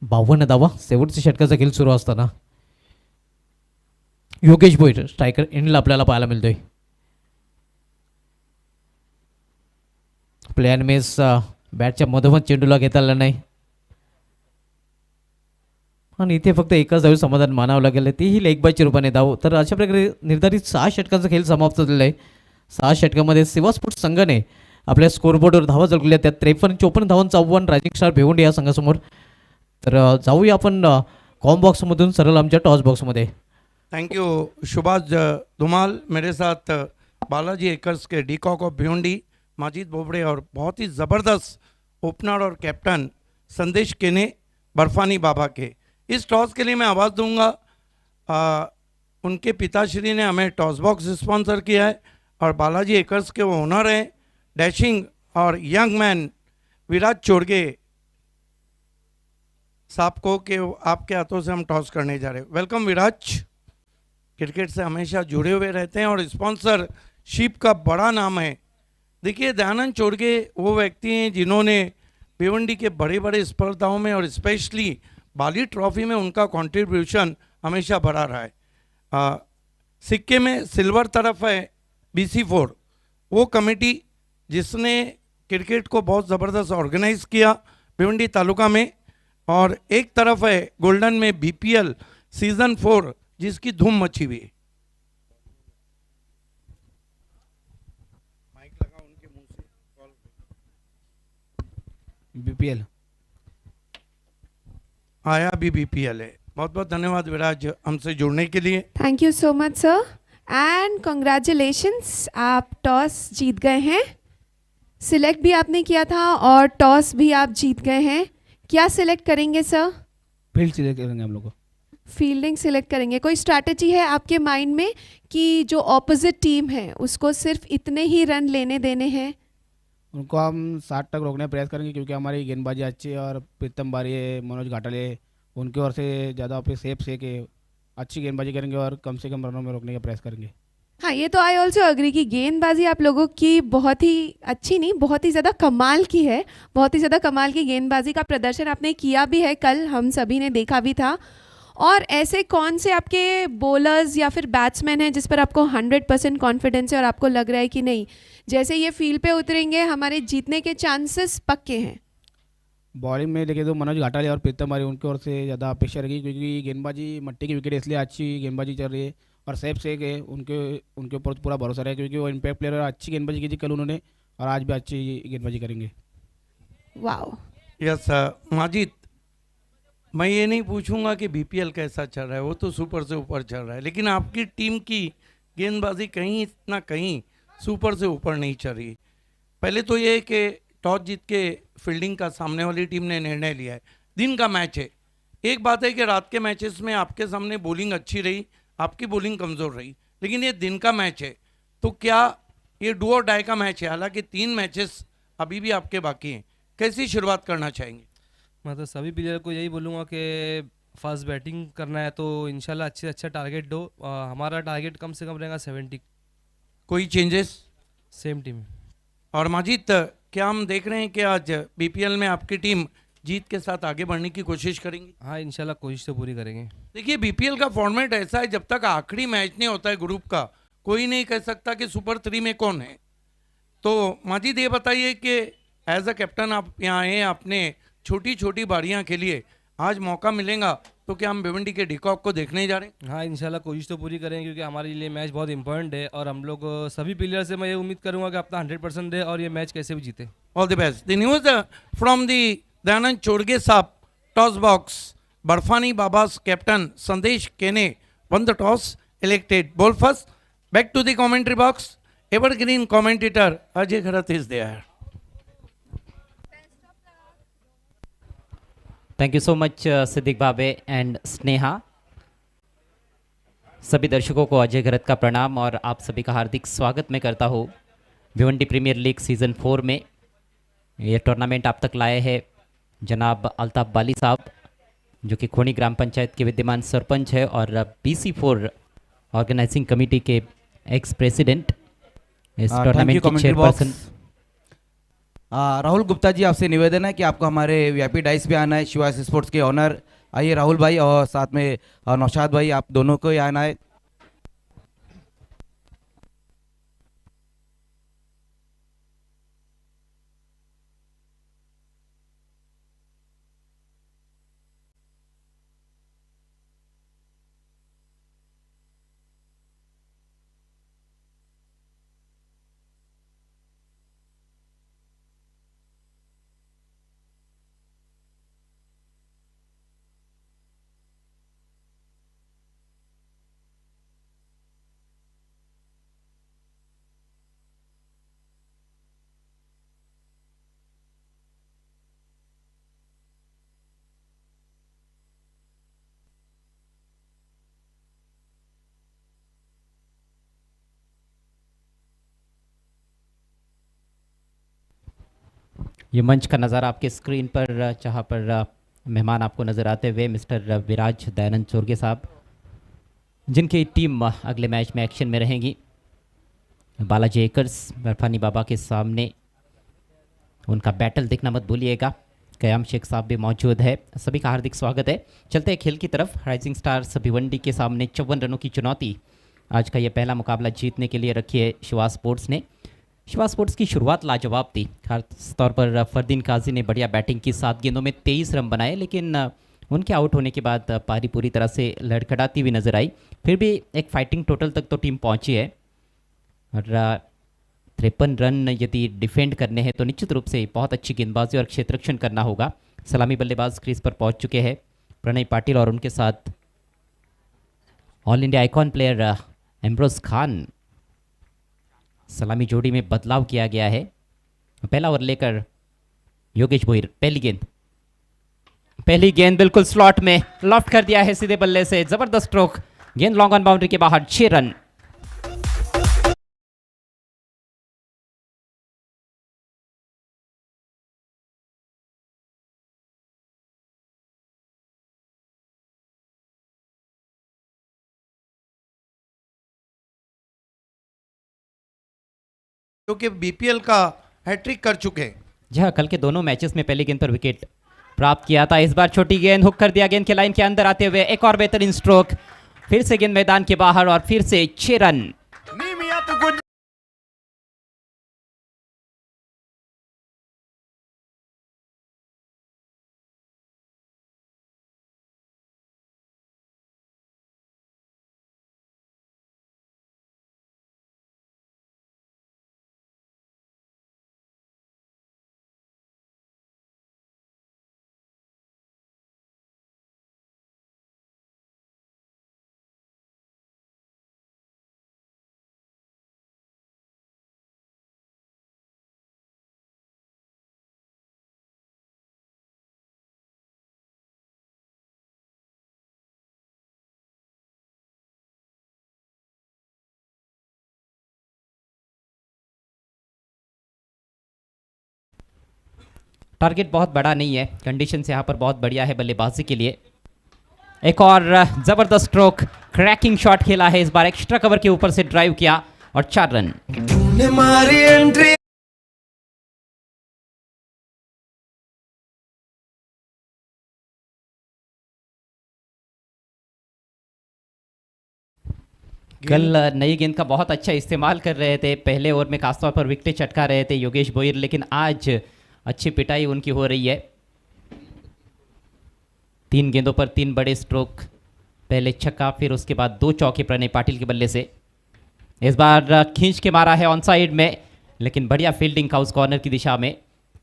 बावन्न धावा शेवटच्या षटकाचा खेळ सुरू असताना योगेश भोईर स्ट्रायकर एंडला आपल्याला पाहायला मिळतोय. प्लेअर मेस बॅटच्या मधोमध चेंडूला घेता आला नाही आणि इथे फक्त एकाच धावी समाधान मानावं लागेल, तीही लेग बायच्या रूपाने धाव. तर अशा प्रकारे निर्धारित 6 षटकांचा खेळ समाप्त झालेला आहे. 6 षटकामध्ये सेवा स्पोर्ट्स संघाने आपल्या स्कोरबोर्डवर धावा जोडल्या, त्यात 53-54 धावांचं आव्हान रायझिंग स्टार भिवंडी या संघासमोर. तर जाऊया आपण कॉम बॉक्समधून सरळ आमच्या टॉस बॉक्समध्ये. Thank you Subhash Dhumal. मेरे साथ बालाजी एकर्स के डीकॉक ऑफ भिवंडी माजिद बोबड़े और बहुत ही ज़बरदस्त ओपनर और कैप्टन संदेश केने बर्फानी बाबा के. इस टॉस के लिए मैं आवाज़ दूंगा. उनके पिताश्री ने हमें टॉस बॉक्स स्पॉन्सर किया है और बालाजी एकर्स के वो ओनर हैं डैशिंग और यंग मैन विराज चोरगे साहब को कि आपके हाथों से हम टॉस करने जा रहे हैं. वेलकम विराज. क्रिकेट से हमेशा जुड़े हुए रहते हैं और स्पॉन्सरशिप का बड़ा नाम है. देखिए, दयानंद चोरगे वो व्यक्ति हैं जिन्होंने भिवंडी के बड़े बड़े स्पर्धाओं में और स्पेशली बाली ट्रॉफी में उनका कंट्रीब्यूशन हमेशा बढ़ा रहा है. सिक्के में सिल्वर तरफ है BC4, वो कमेटी जिसने क्रिकेट को बहुत ज़बरदस्त ऑर्गेनाइज किया भिवंडी तालुका में, और एक तरफ है गोल्डन में BPL सीज़न 4 जिसकी धूम मची हुई है. माइक लगा उनके मुंह से. BPL आया भी BPL है. बहुत बहुत धन्यवाद विराज हमसे जुड़ने के लिए. Thank you so much sir and congratulations. आप टॉस जीत गए हैं. सिलेक्ट भी आपने किया था और टॉस भी आप जीत गए हैं. क्या सिलेक्ट करेंगे सर? फील्ड सिलेक्ट करेंगे हम लोग को. फील्डिंग सिलेक्ट करेंगे. कोई स्ट्रैटेजी है आपके माइंड में कि जो ऑपोजिट टीम है उसको सिर्फ इतने ही रन लेने देने हैं? उनको हम 60 तक रोकने का प्रयास करेंगे क्योंकि हमारी गेंदबाजी अच्छी है और प्रीतम बारिये, मनोज घाटाले उनकी ओर से ज़्यादा पे सेफ से कि अच्छी गेंदबाजी करेंगे और कम से कम रनों में रोकने का प्रयास करेंगे. हाँ, ये तो आई ऑल्सो अग्री कि गेंदबाजी आप लोगों की बहुत ही अच्छी नहीं, बहुत ही ज़्यादा कमाल की है. बहुत ही ज़्यादा कमाल की गेंदबाजी का प्रदर्शन आपने किया भी है, कल हम सभी ने देखा भी था. और ऐसे कौन से आपके बॉलर्स या फिर बैट्समैन हैं जिस पर आपको 100% कॉन्फिडेंस है और आपको लग रहा है कि नहीं, जैसे ये फील्ड पे उतरेंगे हमारे जीतने के चांसेस पक्के हैं? बॉलिंग में देखें तो मनोज घाटाले और प्रीतम बारिये उनकी ओर से ज़्यादा अपेक्षा रहेगी क्योंकि गेंदबाजी मट्टी की विकेट इसलिए अच्छी गेंदबाजी चल रही है और सेफ से के उनके ऊपर पूरा भरोसा है क्योंकि वो इम्पैक्ट प्लेयर और अच्छी गेंदबाजी की थी कल उन्होंने और आज भी अच्छी गेंदबाजी करेंगे. वाओ. यस माजिद, मैं ये नहीं पूछूंगा कि BPL कैसा चल रहा है, वो तो सुपर से ऊपर चल रहा है, लेकिन आपकी टीम की गेंदबाजी कहीं इतना कहीं सुपर से ऊपर नहीं चल रही. पहले तो ये कि टॉस जीत के फील्डिंग का सामने वाली टीम ने निर्णय लिया है. दिन का मैच है. एक बात है कि रात के मैचेस में आपके सामने बॉलिंग अच्छी रही, आपकी बॉलिंग कमज़ोर रही, लेकिन ये दिन का मैच है. तो क्या ये डू और डाई का मैच है? हालांकि 3 मैचेस अभी भी आपके बाकी हैं. कैसी शुरुआत करना चाहेंगे? मैं तो सभी प्लेयर को यही बोलूँगा कि फर्स्ट बैटिंग करना है तो इंशाल्लाह अच्छे अच्छा टारगेट दो. हमारा टारगेट कम से कम रहेगा 70. कोई चेंजेस? Same team. और माजिद, क्या हम देख रहे हैं कि आज BPL में आपकी टीम जीत के साथ आगे बढ़ने की कोशिश करेंगी? हाँ, इंशाल्लाह कोशिश तो पूरी करेंगे. देखिए, BPL का फॉर्मेट ऐसा है, जब तक आखिरी मैच नहीं होता है ग्रुप का, कोई नहीं कह सकता कि सुपर 3 में कौन है. तो माजिद, ये बताइए कि एज अ कैप्टन आप यहाँ आए, आपने छोटी छोटी बारियां खेलिए, आज मौका मिलेगा तो क्या हम भिवंडी के डिकॉक को देखने ही जा रहे हैं? हाँ इंशाल्लाह कोशिश तो पूरी करेंगे क्योंकि हमारे लिए मैच बहुत इंपॉर्टेंट है और हम लोग सभी प्लेयर से मैं ये उम्मीद करूंगा कि अपना 100% दे और ये मैच कैसे भी जीते। All the best. The news from the Dayanand Chodge Saab toss box. Barfani Baba's captain Sandesh Kene won the toss, elected ball first. Back to the commentary box. Evergreen commentator Ajay Kharath is there. Thank you so much Siddique Babe and Sneha. सभी दर्शकों को अजय घरत का प्रणाम और आप सभी का हार्दिक स्वागत मैं करता हूँ भिवंडी प्रीमियर लीग सीज़न 4 में। ये टूर्नामेंट आप तक लाए हैं जनाब अल्ताफ बाली साहब, जो कि खोनी ग्राम पंचायत के विद्यमान सरपंच है और BC4 ऑर्गेनाइजिंग कमेटी के एक्स प्रेसिडेंट, इस टूर्नामेंट के चेयरपर्सन। राहुल गुप्ता जी, आपसे निवेदन है कि आपको हमारे VIP डाइस पे आना है। शिवाजी स्पोर्ट्स के ऑनर आइए राहुल भाई और साथ में नौशाद भाई, आप दोनों को ही आना है। ये मंच का नज़ारा आपके स्क्रीन पर, जहाँ पर मेहमान आपको नज़र आते हुए मिस्टर विराज दयानंद चोरगे साहब, जिनकी टीम अगले मैच में एक्शन में रहेंगी। बालाजी एकर्स बर्फानी बाबा के सामने उनका बैटल देखना मत भूलिएगा। कयाम शेख साहब भी मौजूद है। सभी का हार्दिक स्वागत है। चलते हैं खेल की तरफ। राइजिंग स्टार्स भिवंडी के सामने 54 रनों की चुनौती आज का ये पहला मुकाबला जीतने के लिए रखी है शिवा स्पोर्ट्स ने। शिवा स्पोर्ट्स की शुरुआत लाजवाब थी, खास तौर पर फरदीन काजी ने बढ़िया बैटिंग की, 7 गेंदों में 23 रन बनाए, लेकिन उनके आउट होने के बाद पारी पूरी तरह से लड़खड़ाती हुई नजर आई। फिर भी एक फाइटिंग टोटल तक तो टीम पहुंची है और 53 रन यदि डिफेंड करने हैं तो निश्चित रूप से बहुत अच्छी गेंदबाजी और क्षेत्ररक्षण करना होगा। सलामी बल्लेबाज क्रीज पर पहुंच चुके हैं प्रणय पाटिल और उनके साथ all India icon player Ambrose Khan. सलामी जोड़ी में बदलाव किया गया है। पहला ओवर लेकर योगेश भोईर, पहली गेंद बिल्कुल स्लॉट में लॉफ्ट कर दिया है सीधे बल्ले से, जबरदस्त स्ट्रोक, गेंद लॉन्ग ऑन बाउंड्री के बाहर, 6 रन। क्योंकि BPL का हैट्रिक कर चुके हैं। जी हाँ, कल के दोनों मैचेस में पहली गेंद पर विकेट प्राप्त किया था। इस बार छोटी गेंद हुक कर दिया, गेंद के लाइन के अंदर आते हुए एक और बेहतरीन स्ट्रोक, फिर से गेंद मैदान के बाहर और फिर से 6 रन। टारगेट बहुत बड़ा नहीं है, कंडीशंस यहाँ पर बहुत बढ़िया है बल्लेबाजी के लिए। एक और जबरदस्त स्ट्रोक, क्रैकिंग शॉट खेला है इस बार, एक्स्ट्रा कवर के ऊपर से ड्राइव किया और 4 रन। तूने मारी एंट्री कल नई गेंद का बहुत अच्छा इस्तेमाल कर रहे थे, पहले ओवर में खासतौर पर विकेट चटका रहे थे योगेश भोईर, लेकिन आज अच्छी पिटाई उनकी हो रही है। 3 गेंदों पर 3 बड़े स्ट्रोक, पहले छक्का फिर उसके बाद 2 चौके प्रणय पाटिल के बल्ले से। इस बार खींच के मारा है ऑन साइड में, लेकिन बढ़िया फील्डिंग का उस कॉर्नर की दिशा में।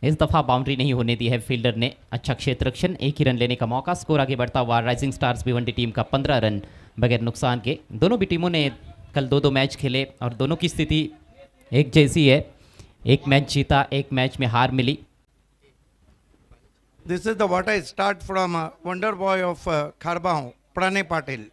इस दफ़ा बाउंड्री नहीं होने दी है फील्डर ने। अच्छा क्षेत्र रक्षण, 1 ही रन लेने का मौका। स्कोर आगे बढ़ता हुआ राइजिंग स्टार्स भिवंडी टीम का 15 रन बगैर नुकसान के। दोनों भी टीमों ने कल 2-2 मैच खेले और दोनों की स्थिति एक जैसी है। एक मैच जीता, एक मैच में हार मिली। This is the what I start from Wonder Boy of Kharbao, Pranay Patil.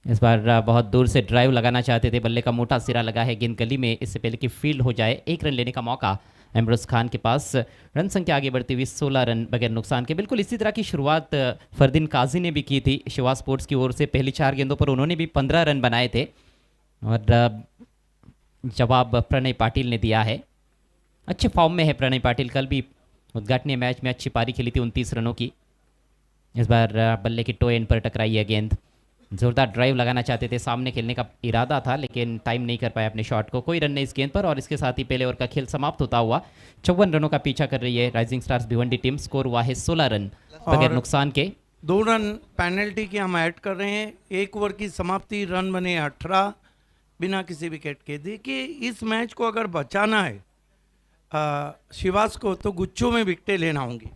इस बार बहुत दूर से ड्राइव लगाना चाहते थे, बल्ले का मोटा सिरा लगा है गेंद गली में, इससे पहले कि फील्ड हो जाए। 1 रन लेने का मौका एम्ब्रोस खान के पास। रन संख्या आगे बढ़ती हुई 16 रन बगैर नुकसान के। बिल्कुल इसी तरह की शुरुआत फरदीन काजी ने भी की थी शिवा स्पोर्ट्स की ओर से। पहली 4 गेंदों पर उन्होंने भी 15 रन बनाए थे और जवाब प्रणय पाटिल ने दिया है। अच्छे फॉर्म में है प्रणय पाटिल। कल भी उद्घाटनीय मैच में अच्छी पारी खेली थी 29 रनों की। इस बार बल्ले की टो एंड पर टकराई है गेंद। जोरदार ड्राइव लगाना चाहते थे, सामने खेलने का इरादा था, लेकिन टाइम नहीं कर पाया अपने शॉट को। कोई रन नहीं इस गेंद पर और इसके साथ ही पहले ओवर का खेल समाप्त होता हुआ 54 रनों का पीछा कर रही है rising stars Bhiwandi team. Score हुआ है 16 रन बगैर और नुकसान के। 2 रन पेनल्टी की हम ऐड कर रहे हैं। 1 ओवर की समाप्ति, रन बने 18 बिना किसी विकेट के। देखिए इस मैच को अगर बचाना है शिवास को, तो गुच्छों में विकेटें लेना होंगी।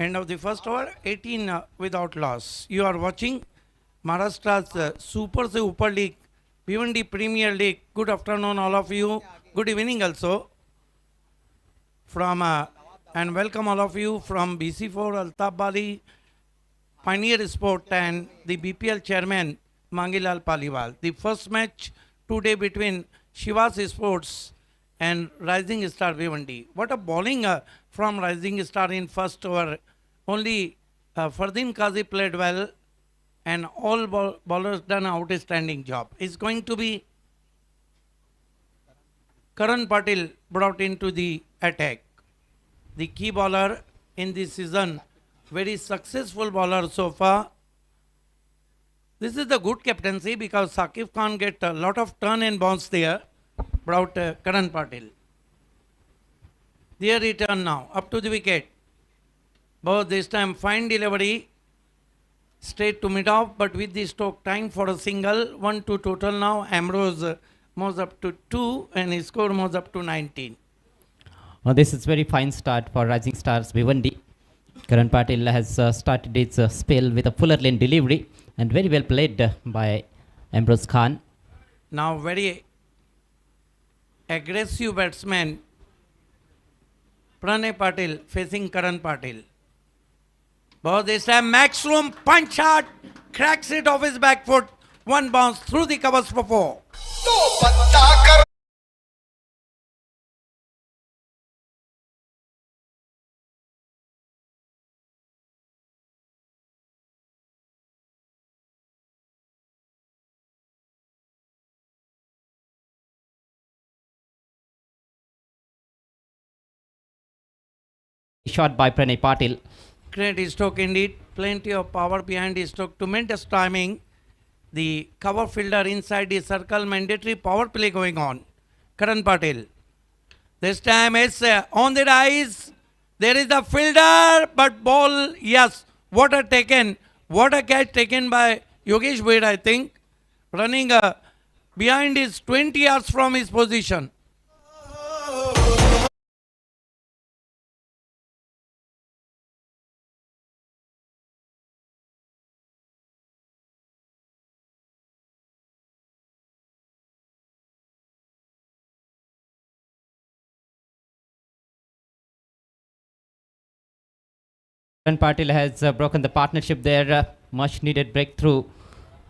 End of the first over, 18 without loss. You are watching Maharashtra's Super से ऊपर league, Bhiwandi premier league. Good afternoon all of you. Good evening also. From and welcome all of you from BC4 Altaf Bali, Pioneer Sport and the BPL chairman Mangilal Paliwal. The first match today between Shivas Sports and Rising Star Bhiwandi. What a bowling from Rising Star in first over. Only Fardeen Kazi played well and all bowlers done an outstanding job. It's going to be Karan Patil brought into the attack. The key bowler in this season, very successful bowler so far. This is the good captaincy because Saqib Khan get a lot of turn and bounce there. Brought Karan Patil. Their return now, up to the wicket. Both this time fine delivery, straight to mid-off, but with the stroke time for a single. 1-2 total now. Ambrose moves up to 2 and his score moves up to 19. This is very fine start for Rising Stars Bhiwandi. Karan Patil has started its spell with a fuller lane delivery and very well played by Ambrose Khan. Now very aggressive batsman Pranay Patil facing Karan Patil. But this time maximum punch shot, cracks it off his back foot. One bounce through the covers for 4. तो पत्ता कर Shot by Pranay Patil. Great stroke indeed. Plenty of power behind the stroke. Tremendous timing. The cover fielder inside the circle. Mandatory power play going on. Karan Patil. This time it's on the rise. There is the fielder, but ball, yes. What a taken. What a catch taken by Yogesh Bhair, I think. Running behind his 20 yards from his position. Karan Patil has broken the partnership there. Much needed breakthrough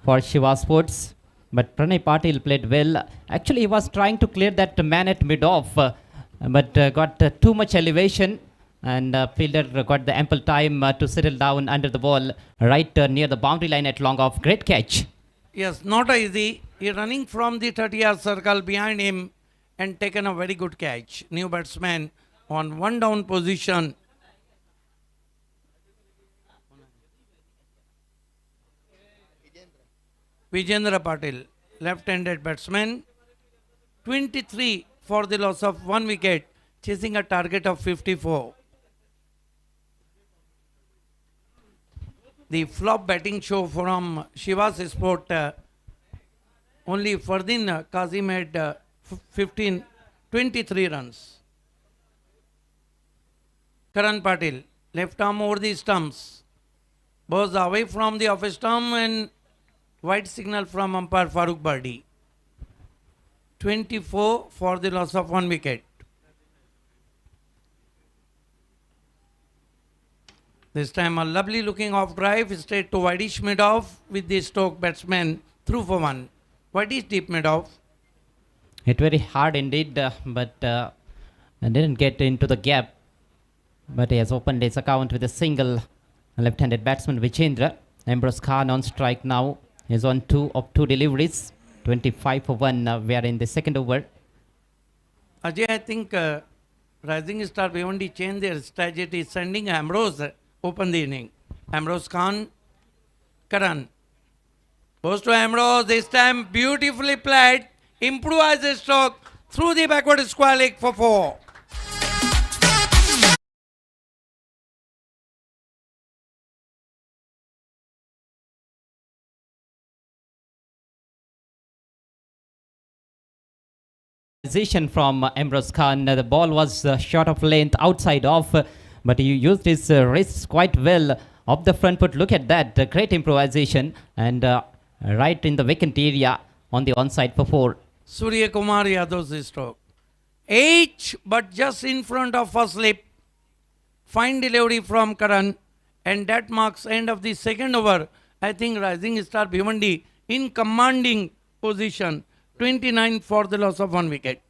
for Shiva Sports. But Pranay Patil played well. Actually, he was trying to clear that man at mid-off, but got too much elevation. And fielder got the ample time to settle down under the ball right near the boundary line at long off. Great catch. Yes, not easy. He running from the 30-yard circle behind him and taken a very good catch. New batsman on one down position. Vijendra Patil, left-handed batsman. 23 for the loss of 1 wicket, chasing a target of 54. The flop batting show from Shivas Sport, only Fardin Kazim had 23 runs. Karan Patil, left arm over the stumps, was away from the off stump and white signal from umpire Farooq Bardi. 24 for the loss of 1 wicket. This time a lovely looking off drive straight to Whitish mid-off with the Stoke batsman through for 1. Whitish deep mid-off. Hit very hard indeed, but didn't get into the gap. But he has opened his account with a single. Left-handed batsman Vichendra. Ambrose Khan on strike now. He's on 2 of 2 deliveries. 25 for 1. We are in the second over. Ajay, I think Rising Star Bhiwandi changed their strategy, sending Ambrose open the inning. Ambrose Khan, Karan. Goes to Ambrose, this time beautifully played. Improvised stroke through the backward square leg for 4. From Ambrose Khan. The ball was short of length outside off, but he used his wrists quite well off the front foot. Look at that, great improvisation, and right in the vacant area on the onside for 4. Surya Kumar Yadav's stroke. H, but just in front of first slip. Fine delivery from Karan, and that marks end of the second over. I think Rising Star Bhiwandi in commanding position. 29 for the loss of 1 wicket.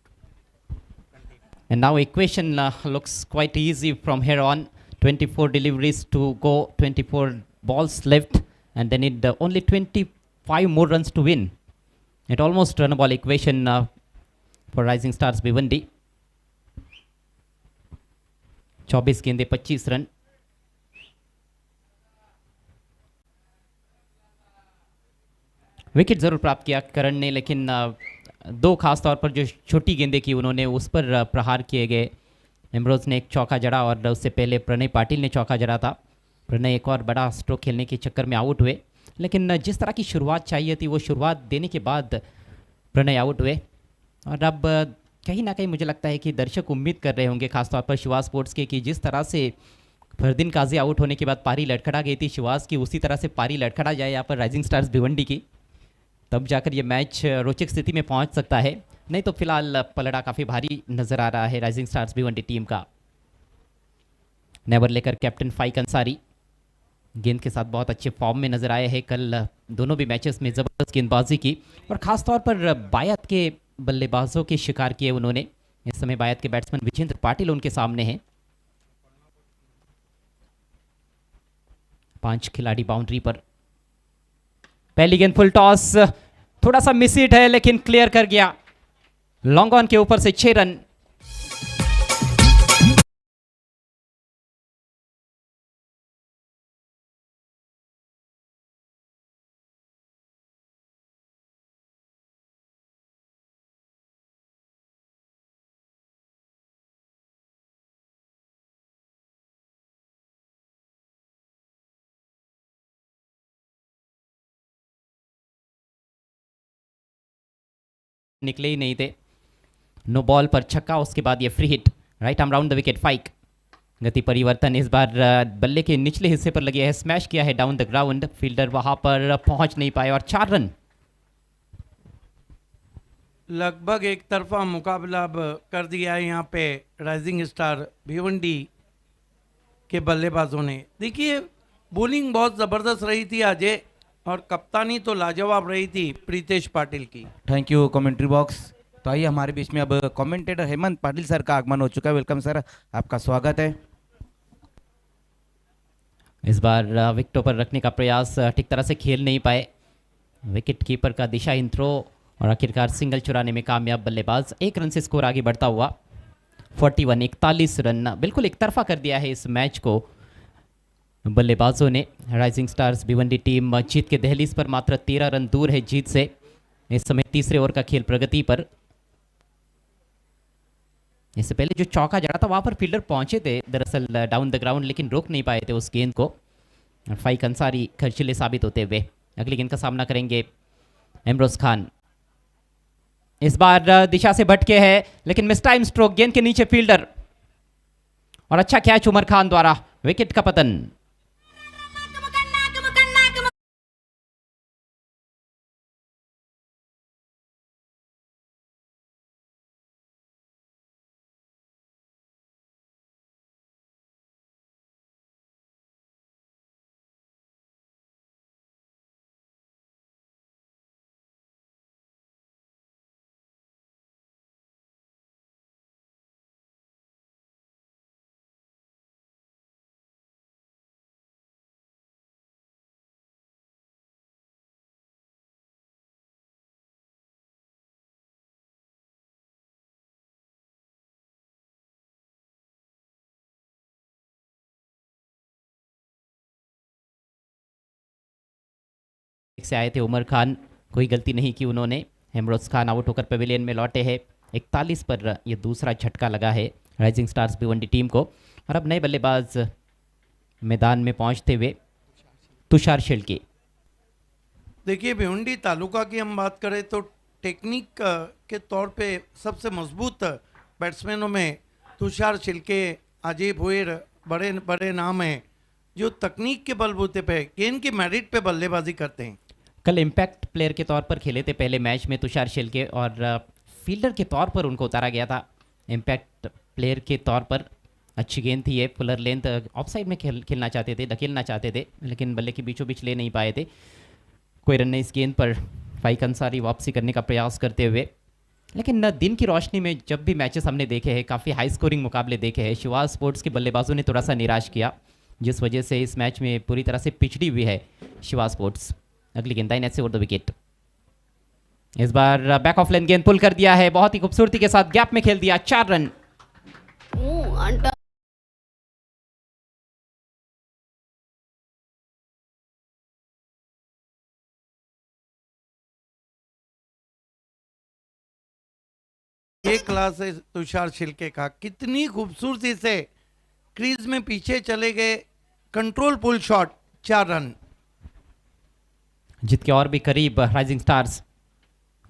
And now equation looks quite easy from here on. 24 deliveries to go, 24 balls left, and they need only 25 more runs to win. It almost runnable equation for Rising Stars Bhiwandi. 24 गेंदे 25 run. Wicket ज़रूर प्राप्त किया करण ने, लेकिन 2 खास तौर पर जो छोटी गेंदें की उन्होंने उस पर प्रहार किए गए. एम्ब्रोज ने एक चौका जड़ा और उससे पहले प्रणय पाटिल ने चौका जड़ा था. प्रणय एक और बड़ा स्ट्रोक खेलने के चक्कर में आउट हुए, लेकिन जिस तरह की शुरुआत चाहिए थी वो शुरुआत देने के बाद प्रणय आउट हुए. और अब कहीं ना कहीं मुझे लगता है कि दर्शक उम्मीद कर रहे होंगे, खासतौर पर शिवाज स्पोर्ट्स के, कि जिस तरह से फरदीन काजी आउट होने के बाद पारी लड़खड़ा गई थी शिवाज की, उसी तरह से पारी लड़खड़ा जाए यहाँ पर राइजिंग स्टार्स भिवंडी की. तब जाकर ये मैच रोचक स्थिति में पहुंच सकता है. नहीं तो फिलहाल पलड़ा काफ़ी भारी नज़र आ रहा है राइजिंग स्टार्स भिवंडी टीम का. नेवर लेकर कैप्टन फाइक अंसारी गेंद के साथ बहुत अच्छे फॉर्म में नज़र आए हैं. कल दोनों भी मैचेस में ज़बरदस्त गेंदबाजी की और ख़ासतौर पर बायत के बल्लेबाजों के शिकार किए उन्होंने. इस समय बायत के बैट्समैन विजेंद्र पाटिल उनके सामने हैं. 5 खिलाड़ी बाउंड्री पर. पहली गेंद फुल टॉस, थोड़ा सा मिस हिट है लेकिन क्लियर कर गया. लॉन्ग ऑन के ऊपर से 6 रन. निकले ही नहीं थे. नो बॉल पर छक्का, उसके बाद ये free hit right arm round the wicket. Faik गति परिवर्तन इस बार बल्ले के निचले हिस्से पर लगे है. स्मैश किया है डाउन द ग्राउंड. फील्डर वहां पर पहुंच नहीं पाए और 4 रन. लगभग एक तरफा मुकाबला अब कर दिया है यहाँ पे राइजिंग स्टार भिवंडी के बल्लेबाजों ने. देखिए बॉलिंग बहुत ज़बरदस्त रही थी आज और कप्तानी तो लाजवाब रही थी प्रीतेश पाटिल की. Thank you commentary box. तो आइए हमारे बीच में अब कमेंटेटर हेमंत पाटिल सर का आगमन हो चुका है. वेलकम सर, आपका स्वागत है. इस बार विकेटों पर रखने का प्रयास ठीक तरह से खेल नहीं पाए. विकेट कीपर का दिशाहीन थ्रो और आखिरकार सिंगल चुराने में कामयाब बल्लेबाज. 1 रन से स्कोर आगे बढ़ता हुआ 41 रन. बिल्कुल एक तरफा कर दिया है इस मैच को बल्लेबाजों ने. राइजिंग स्टार्स भिवंडी टीम जीत के दहलीज पर मात्र 13 रन दूर है जीत से. इस समय तीसरे ओवर का खेल प्रगति पर. इससे पहले जो चौका जड़ा था वहाँ पर फील्डर पहुंचे थे दरअसल डाउन द ग्राउंड, लेकिन रोक नहीं पाए थे उस गेंद को। और फाइक अंसारी खर्चीले साबित होते हुए अगली गेंद का सामना करेंगे इमरोज खान। इस बार दिशा से भटके है, लेकिन मिस टाइम स्ट्रोक, गेंद के नीचे फील्डर, और अच्छा कैच उमर खान द्वारा, विकेट का पतन। से आए थे उमर खान, कोई गलती नहीं की उन्होंने। इमरोज खान आउट होकर पवेलियन में लौटे हैं। 41 पर ये दूसरा झटका लगा है राइजिंग स्टार्स भिवंडी टीम को। और अब नए बल्लेबाज मैदान में पहुंचते हुए तुषार शेल्के। देखिए, भिवंडी तालुका की हम बात करें तो टेक्निक के तौर पे सबसे मजबूत बैट्समैनों में तुषार शिल्के, अजय भुईर बड़े बड़े नाम हैं जो तकनीक के बलबूते पे गेंद की मेरिट पे बल्लेबाजी करते हैं। कल इम्पैक्ट प्लेयर के तौर पर खेले थे पहले मैच में तुषार शेल्के, और फील्डर के तौर पर उनको उतारा गया था। इम्पैक्ट प्लेयर के तौर पर अच्छी गेंद थी ये, फुलर लेंथ, ऑफ साइड में खेलना चाहते थे, धकेलना चाहते थे, लेकिन बल्ले के बीचों बीच ले नहीं पाए थे। कोई रन नहीं इस गेंद पर। फाइक अंसारी वापसी करने का प्रयास करते हुए, लेकिन दिन की रोशनी में जब भी मैचेस हमने देखे हैं, काफ़ी हाई स्कोरिंग मुकाबले देखे हैं, शिवाज स्पोर्ट्स के बल्लेबाजों ने थोड़ा सा निराश किया, जिस वजह से इस मैच में पूरी तरह से पिछड़ी हुई है शिवाज स्पोर्ट्स। अगली गेंद दाईं नेट से ओवर द विकेट। इस बार बैक ऑफ लाइन गेंद पुल कर दिया है, बहुत ही खूबसूरती के साथ गैप में खेल दिया, 4 रन। ये क्लास है तुषार शिल्के का, कितनी खूबसूरती से क्रीज में पीछे चले गए, कंट्रोल पुल शॉट, 4 रन। जीत के और भी करीब राइजिंग स्टार्स।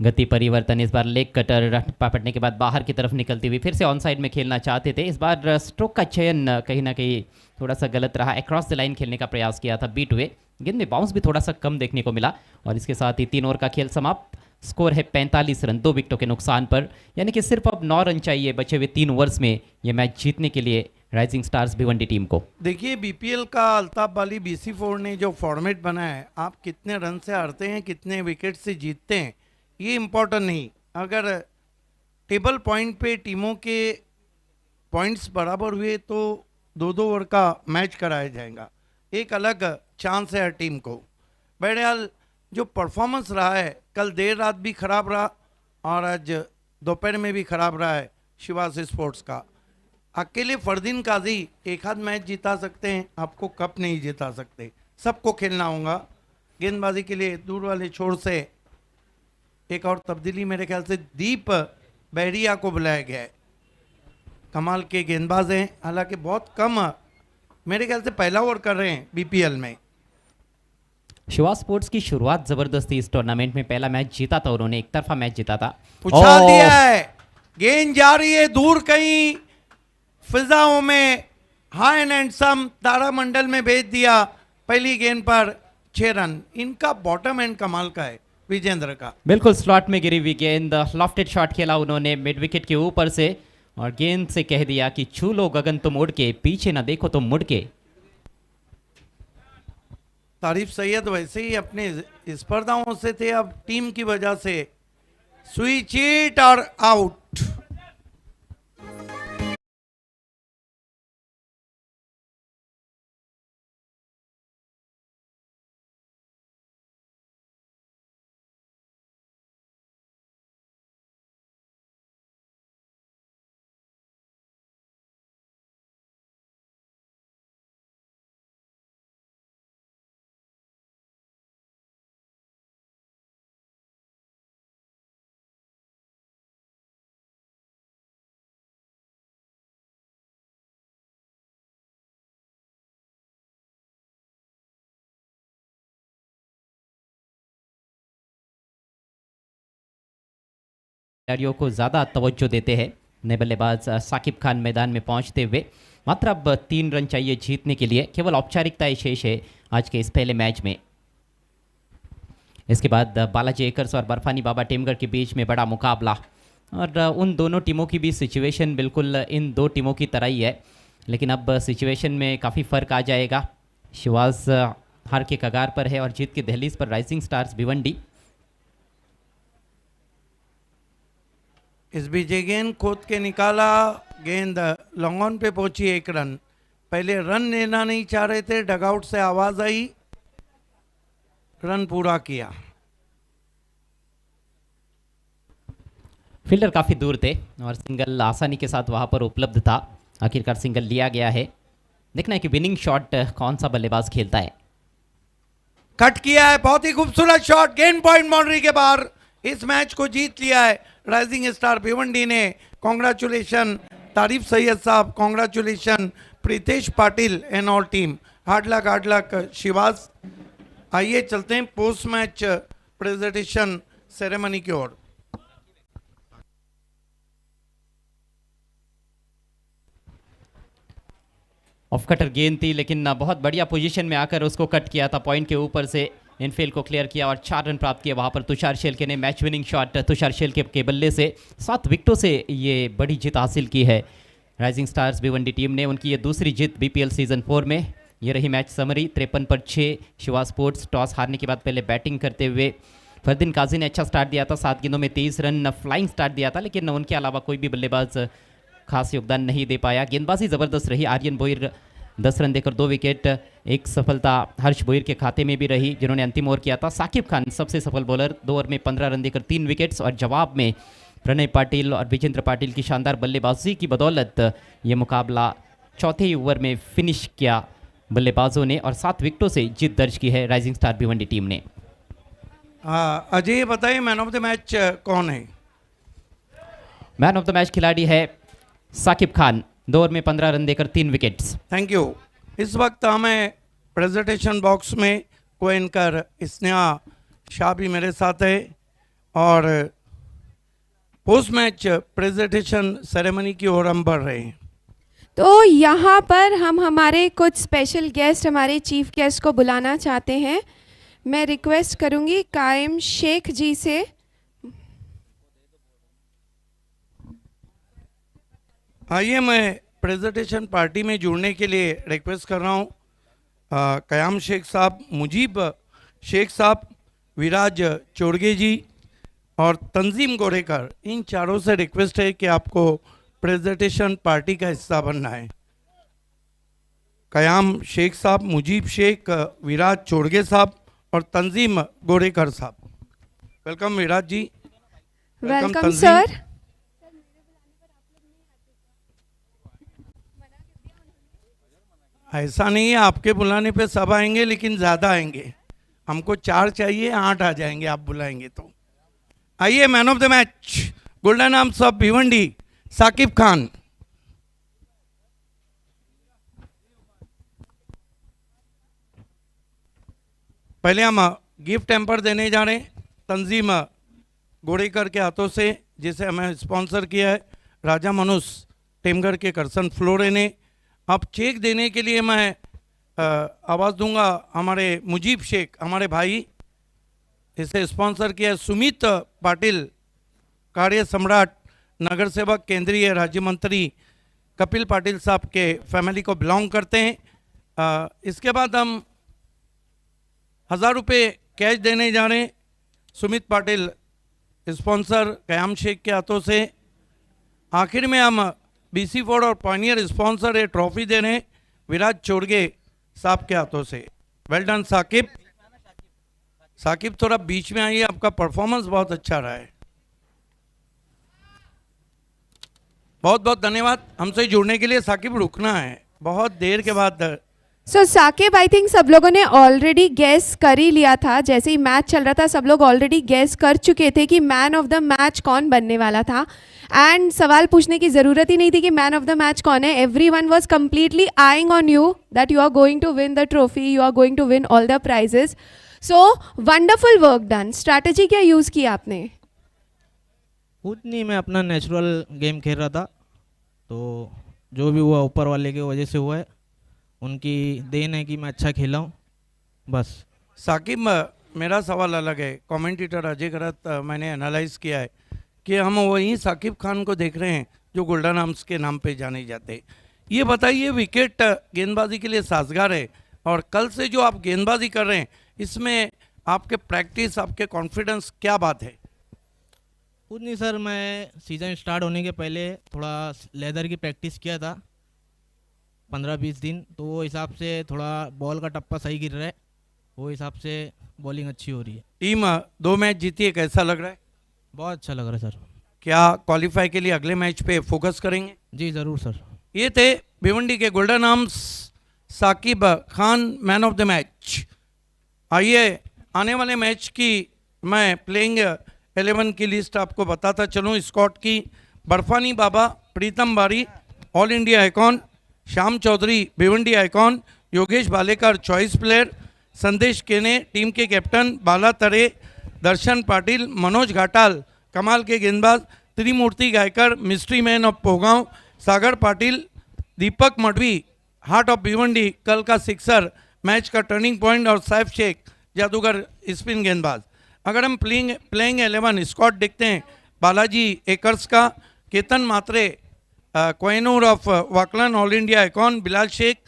गति परिवर्तन, इस बार लेग कटर पकड़ने के बाद बाहर की तरफ निकलती हुई फिर से ऑन साइड में खेलना चाहते थे। इस बार स्ट्रोक का चयन कहीं ना कहीं थोड़ा सा गलत रहा, अक्रॉस द लाइन खेलने का प्रयास किया था, बीट हुए, गेंद में बाउंस भी थोड़ा सा कम देखने को मिला। और इसके साथ ही 3 ओवर का खेल समाप्त। स्कोर है 45 रन 2 विकेटों के नुकसान पर, यानी कि सिर्फ अब 9 रन चाहिए बचे हुए 3 ओवर्स में ये मैच जीतने के लिए राइजिंग स्टार्स भिवंडी टीम को। देखिए, बीपीएल का अल्ताफ वाली BC4 ने जो फॉर्मेट बनाया है, आप कितने रन से हारते हैं, कितने विकेट से जीतते हैं, ये इम्पोर्टेंट नहीं। अगर टेबल पॉइंट पे टीमों के पॉइंट्स बराबर हुए तो 2-2 ओवर का मैच कराया जाएगा, एक अलग चांस है हर टीम को। बहरहाल जो परफॉर्मेंस रहा है, कल देर रात भी खराब रहा और आज दोपहर में भी खराब रहा है शिवाज स्पोर्ट्स का। अकेले फरदीन काजी एक आध मैच जिता सकते हैं, आपको कप नहीं जिता सकते, सबको खेलना होगा। गेंदबाजी के लिए दूर वाले छोर से एक और तब्दीली मेरे ख्याल से दीप बहरिया को बुलाया गया है। कमाल के गेंदबाज हैं, हालांकि बहुत कम मेरे ख्याल से पहला ओवर कर रहे हैं बीपीएल में। शिवाज स्पोर्ट्स की शुरुआत जबरदस्त थी इस टूर्नामेंट में, पहला मैच जीता था उन्होंने, एक तरफा मैच जीता था। उछाल दिया है, गेंद जा रही है दूर कहीं फिजाओं में, हाई एंड सम तारामंडल में भेज दिया। पहली गेंद पर 6 रन। इनका बॉटम एंड कमाल का है विजेंद्र का। बिल्कुल स्लॉट में गिरी हुई गेंद, लॉफ्टेड शॉट खेला उन्होंने मिड विकेट के ऊपर से, और गेंद से कह दिया कि छू लो गगन तुम उड़ के, पीछे ना देखो तुम मुड़ के। तारिफ सैयद वैसे ही अपने स्पर्धाओं से थे, अब टीम की वजह से सुई चीट और आउट। खिलाड़ियों को ज़्यादा तवज्जो देते हैं। नए बल्लेबाज साकिब खान मैदान में पहुंचते हुए मात्र अब 3 रन चाहिए जीतने के लिए, केवल औपचारिकताएं शेष है आज के इस पहले मैच में। इसके बाद बालाजी एकर्स और बर्फानी बाबा टीमगढ़ के बीच में बड़ा मुकाबला, और उन दोनों टीमों की भी सिचुएशन बिल्कुल इन दो टीमों की तरह ही है, लेकिन अब सिचुएशन में काफ़ी फ़र्क आ जाएगा। शिवाज हार के कगार पर है और जीत की दहलीज पर राइजिंग स्टार्स भिवंडी। इस बीच ये गेंद खोद के निकाला, गेंद लॉन्ग ऑन पे पहुंची 1 रन। पहले रन लेना नहीं चाह रहे थे, डगआउट से आवाज आई, रन पूरा किया। फील्डर काफ़ी दूर थे और सिंगल आसानी के साथ वहां पर उपलब्ध था। आखिरकार सिंगल लिया गया है। देखना है कि विनिंग शॉट कौन सा बल्लेबाज खेलता है। कट किया है, बहुत ही खूबसूरत शॉट, गेंद पॉइंट बाउंड्री के बाहर। इस मैच को जीत लिया है राइजिंग स्टार भिवंडी ने। कॉन्ग्रेचुलेशन तारिफ सैयद साहब, congratulation Pritesh Patil and all team. Hard luck शिवाज। आइए चलते हैं पोस्ट मैच प्रेजेंटेशन सेरेमनी की ओर। ऑफ कटर गेंद थी, लेकिन बहुत बढ़िया पोजीशन में आकर उसको कट किया था, पॉइंट के ऊपर से इनफील्ड को क्लियर किया और 4 रन प्राप्त किया वहां पर तुषार शेलके ने। Match winning shot Tushar Shelke के बल्ले से 7 विकेटों से ये बड़ी जीत हासिल की है राइजिंग स्टार्स भिवंडी टीम ने। उनकी ये दूसरी जीत बीपीएल सीजन 4 में। ये रही मैच समरी। 53 पर 6 शिवा स्पोर्ट्स टॉस हारने के बाद पहले बैटिंग करते हुए फरदीन काजी ने अच्छा स्टार्ट दिया था, 7 गेंदों में 23 रन फ्लाइंग स्टार्ट दिया था, लेकिन उनके अलावा कोई भी बल्लेबाज खास योगदान नहीं दे पाया। गेंदबाजी ज़बरदस्त रही। आर्यन बोयर 10 रन देकर 2 विकेट। एक सफलता हर्ष बोयर के खाते में भी रही जिन्होंने अंतिम ओवर किया था। साकिब खान सबसे सफल बॉलर, 2 ओवर में 15 रन देकर 3 विकेट्स, और जवाब में प्रणय पाटिल और विजेंद्र पाटिल की शानदार बल्लेबाजी की बदौलत ये मुकाबला चौथे ही ओवर में फिनिश किया बल्लेबाजों ने और 7 विकेटों से जीत दर्ज की है राइजिंग स्टार भिवंडी टीम ने। अजय बताइए मैन ऑफ द मैच कौन है? मैन ऑफ द मैच खिलाड़ी है साकिब खान, 2 ओवर में 15 रन देकर 3 विकेट्स। Thank you. इस वक्त हमें प्रेजेंटेशन बॉक्स में को एंकर स्नेहा शाह भी मेरे साथ है और पोस्ट मैच प्रेजेंटेशन सेरेमनी की ओर हम बढ़ रहे हैं। तो यहाँ पर हम हमारे कुछ स्पेशल गेस्ट, हमारे चीफ गेस्ट को बुलाना चाहते हैं। मैं रिक्वेस्ट करूँगी कायम शेख जी से। आइए मैं प्रेजेंटेशन पार्टी में जुड़ने के लिए रिक्वेस्ट कर रहा हूँ कयाम शेख साहब, मुजीब शेख साहब, विराज चोरगे जी और तंजीम गोरेकर। इन चारों से रिक्वेस्ट है कि आपको प्रेजेंटेशन पार्टी का हिस्सा बनना है। कयाम शेख साहब, मुजीब शेख, विराज चोरगे साहब और तंजीम गोरेकर साहब। Welcome Viraj ji. Welcome sir. ऐसा नहीं है, आपके बुलाने पे सब आएंगे लेकिन ज़्यादा आएंगे। हमको 4 चाहिए, 8 आ जाएंगे आप बुलाएंगे तो। आइए man of the match golden arms of Bhiwandi Saqib Khan. पहले हम गिफ्ट हैम्पर देने जा रहे हैं तंजीम गोरेकर के हाथों से, जिसे हमें स्पॉन्सर किया है राजा मनुष टेमगढ़ के करसन फ्लोरे ने। अब चेक देने के लिए मैं आवाज़ दूंगा हमारे मुजीब शेख, हमारे भाई, इसे स्पॉन्सर किया है सुमित पाटिल, कार्य सम्राट, नगर सेवक, केंद्रीय राज्य मंत्री कपिल पाटिल साहब के फैमिली को बिलोंग करते हैं। इसके बाद हम 1000 रुपये कैश देने जा रहे हैं सुमित पाटिल स्पॉन्सर कयाम शेख के हाथों से। आखिर में हम BC4 और पॉनियर स्पॉन्सर ये ट्रॉफी दे रहे हैं विराज चोरगे साहब के हाथों से। Well done Saqib. साकिब थोड़ा बीच में आइए, आपका परफॉर्मेंस बहुत अच्छा रहा है। बहुत बहुत धन्यवाद हमसे जुड़ने के लिए। साकिब रुकना है बहुत देर के बाद। सो साकिब, आई थिंक सब लोगों ने ऑलरेडी गेस कर ही लिया था। जैसे ही मैच चल रहा था सब लोग ऑलरेडी गेस कर चुके थे कि मैन ऑफ द मैच कौन बनने वाला था, एंड सवाल पूछने की ज़रूरत ही नहीं थी कि मैन ऑफ द मैच कौन है। Everyone was completely eyeing on you that you are going to win the trophy, you are going to win all the prizes. So wonderful work done. Strategy क्या use की आपने? कुछ नहीं, मैं अपना natural game खेल रहा था, तो जो भी हुआ ऊपर वाले की वजह से हुआ है, उनकी देन है कि मैं अच्छा खेला हूँ बस। साकिब, मेरा सवाल अलग है। कमेंटेटर अजय करत मैंने एनालाइज किया है कि हम वही साकिब खान को देख रहे हैं जो गोल्डन आर्म्स के नाम पे जाने जाते हैं। ये बताइए, विकेट गेंदबाजी के लिए साजगार है और कल से जो आप गेंदबाजी कर रहे हैं इसमें आपके प्रैक्टिस, आपके कॉन्फिडेंस, क्या बात है? कुछ नहीं सर, मैं सीज़न स्टार्ट होने के पहले थोड़ा लेदर की प्रैक्टिस किया था 15-20 दिन, तो वो हिसाब से थोड़ा बॉल का टप्पा सही गिर रहा है, वो हिसाब से बॉलिंग अच्छी हो रही है। टीम 2 मैच जीती है, कैसा लग रहा है? बहुत अच्छा लग रहा है सर। क्या क्वालिफाई के लिए अगले मैच पे फोकस करेंगे? जी ज़रूर सर। ये थे भिवंडी के golden arms Saqib Khan, man of the match. आइए आने वाले मैच की मैं प्लेइंग 11 की लिस्ट आपको बताता चलूँ। स्कॉट की बर्फानी Baba, Pritam Bari all India icon, Shyam Chaudhary Bhiwandi icon, Yogesh Balekar choice player, Sandesh Kene team के कैप्टन, बाला तरे, दर्शन पाटिल, मनोज घाटाल कमाल के गेंदबाज, Trimurti Gaikar mystery man of Pogaon, Sagar Patil, Deepak Madvi heart of Bhiwandi कल का सिक्सर, मैच का टर्निंग पॉइंट, और सैफ शेख जादूगर स्पिन गेंदबाज। अगर हम प्लेइंग 11 स्क्वाड देखते हैं, बालाजी एकर्स का, Ketan Mhatre Kohinoor of Wakalan all India icon, Bilal Sheikh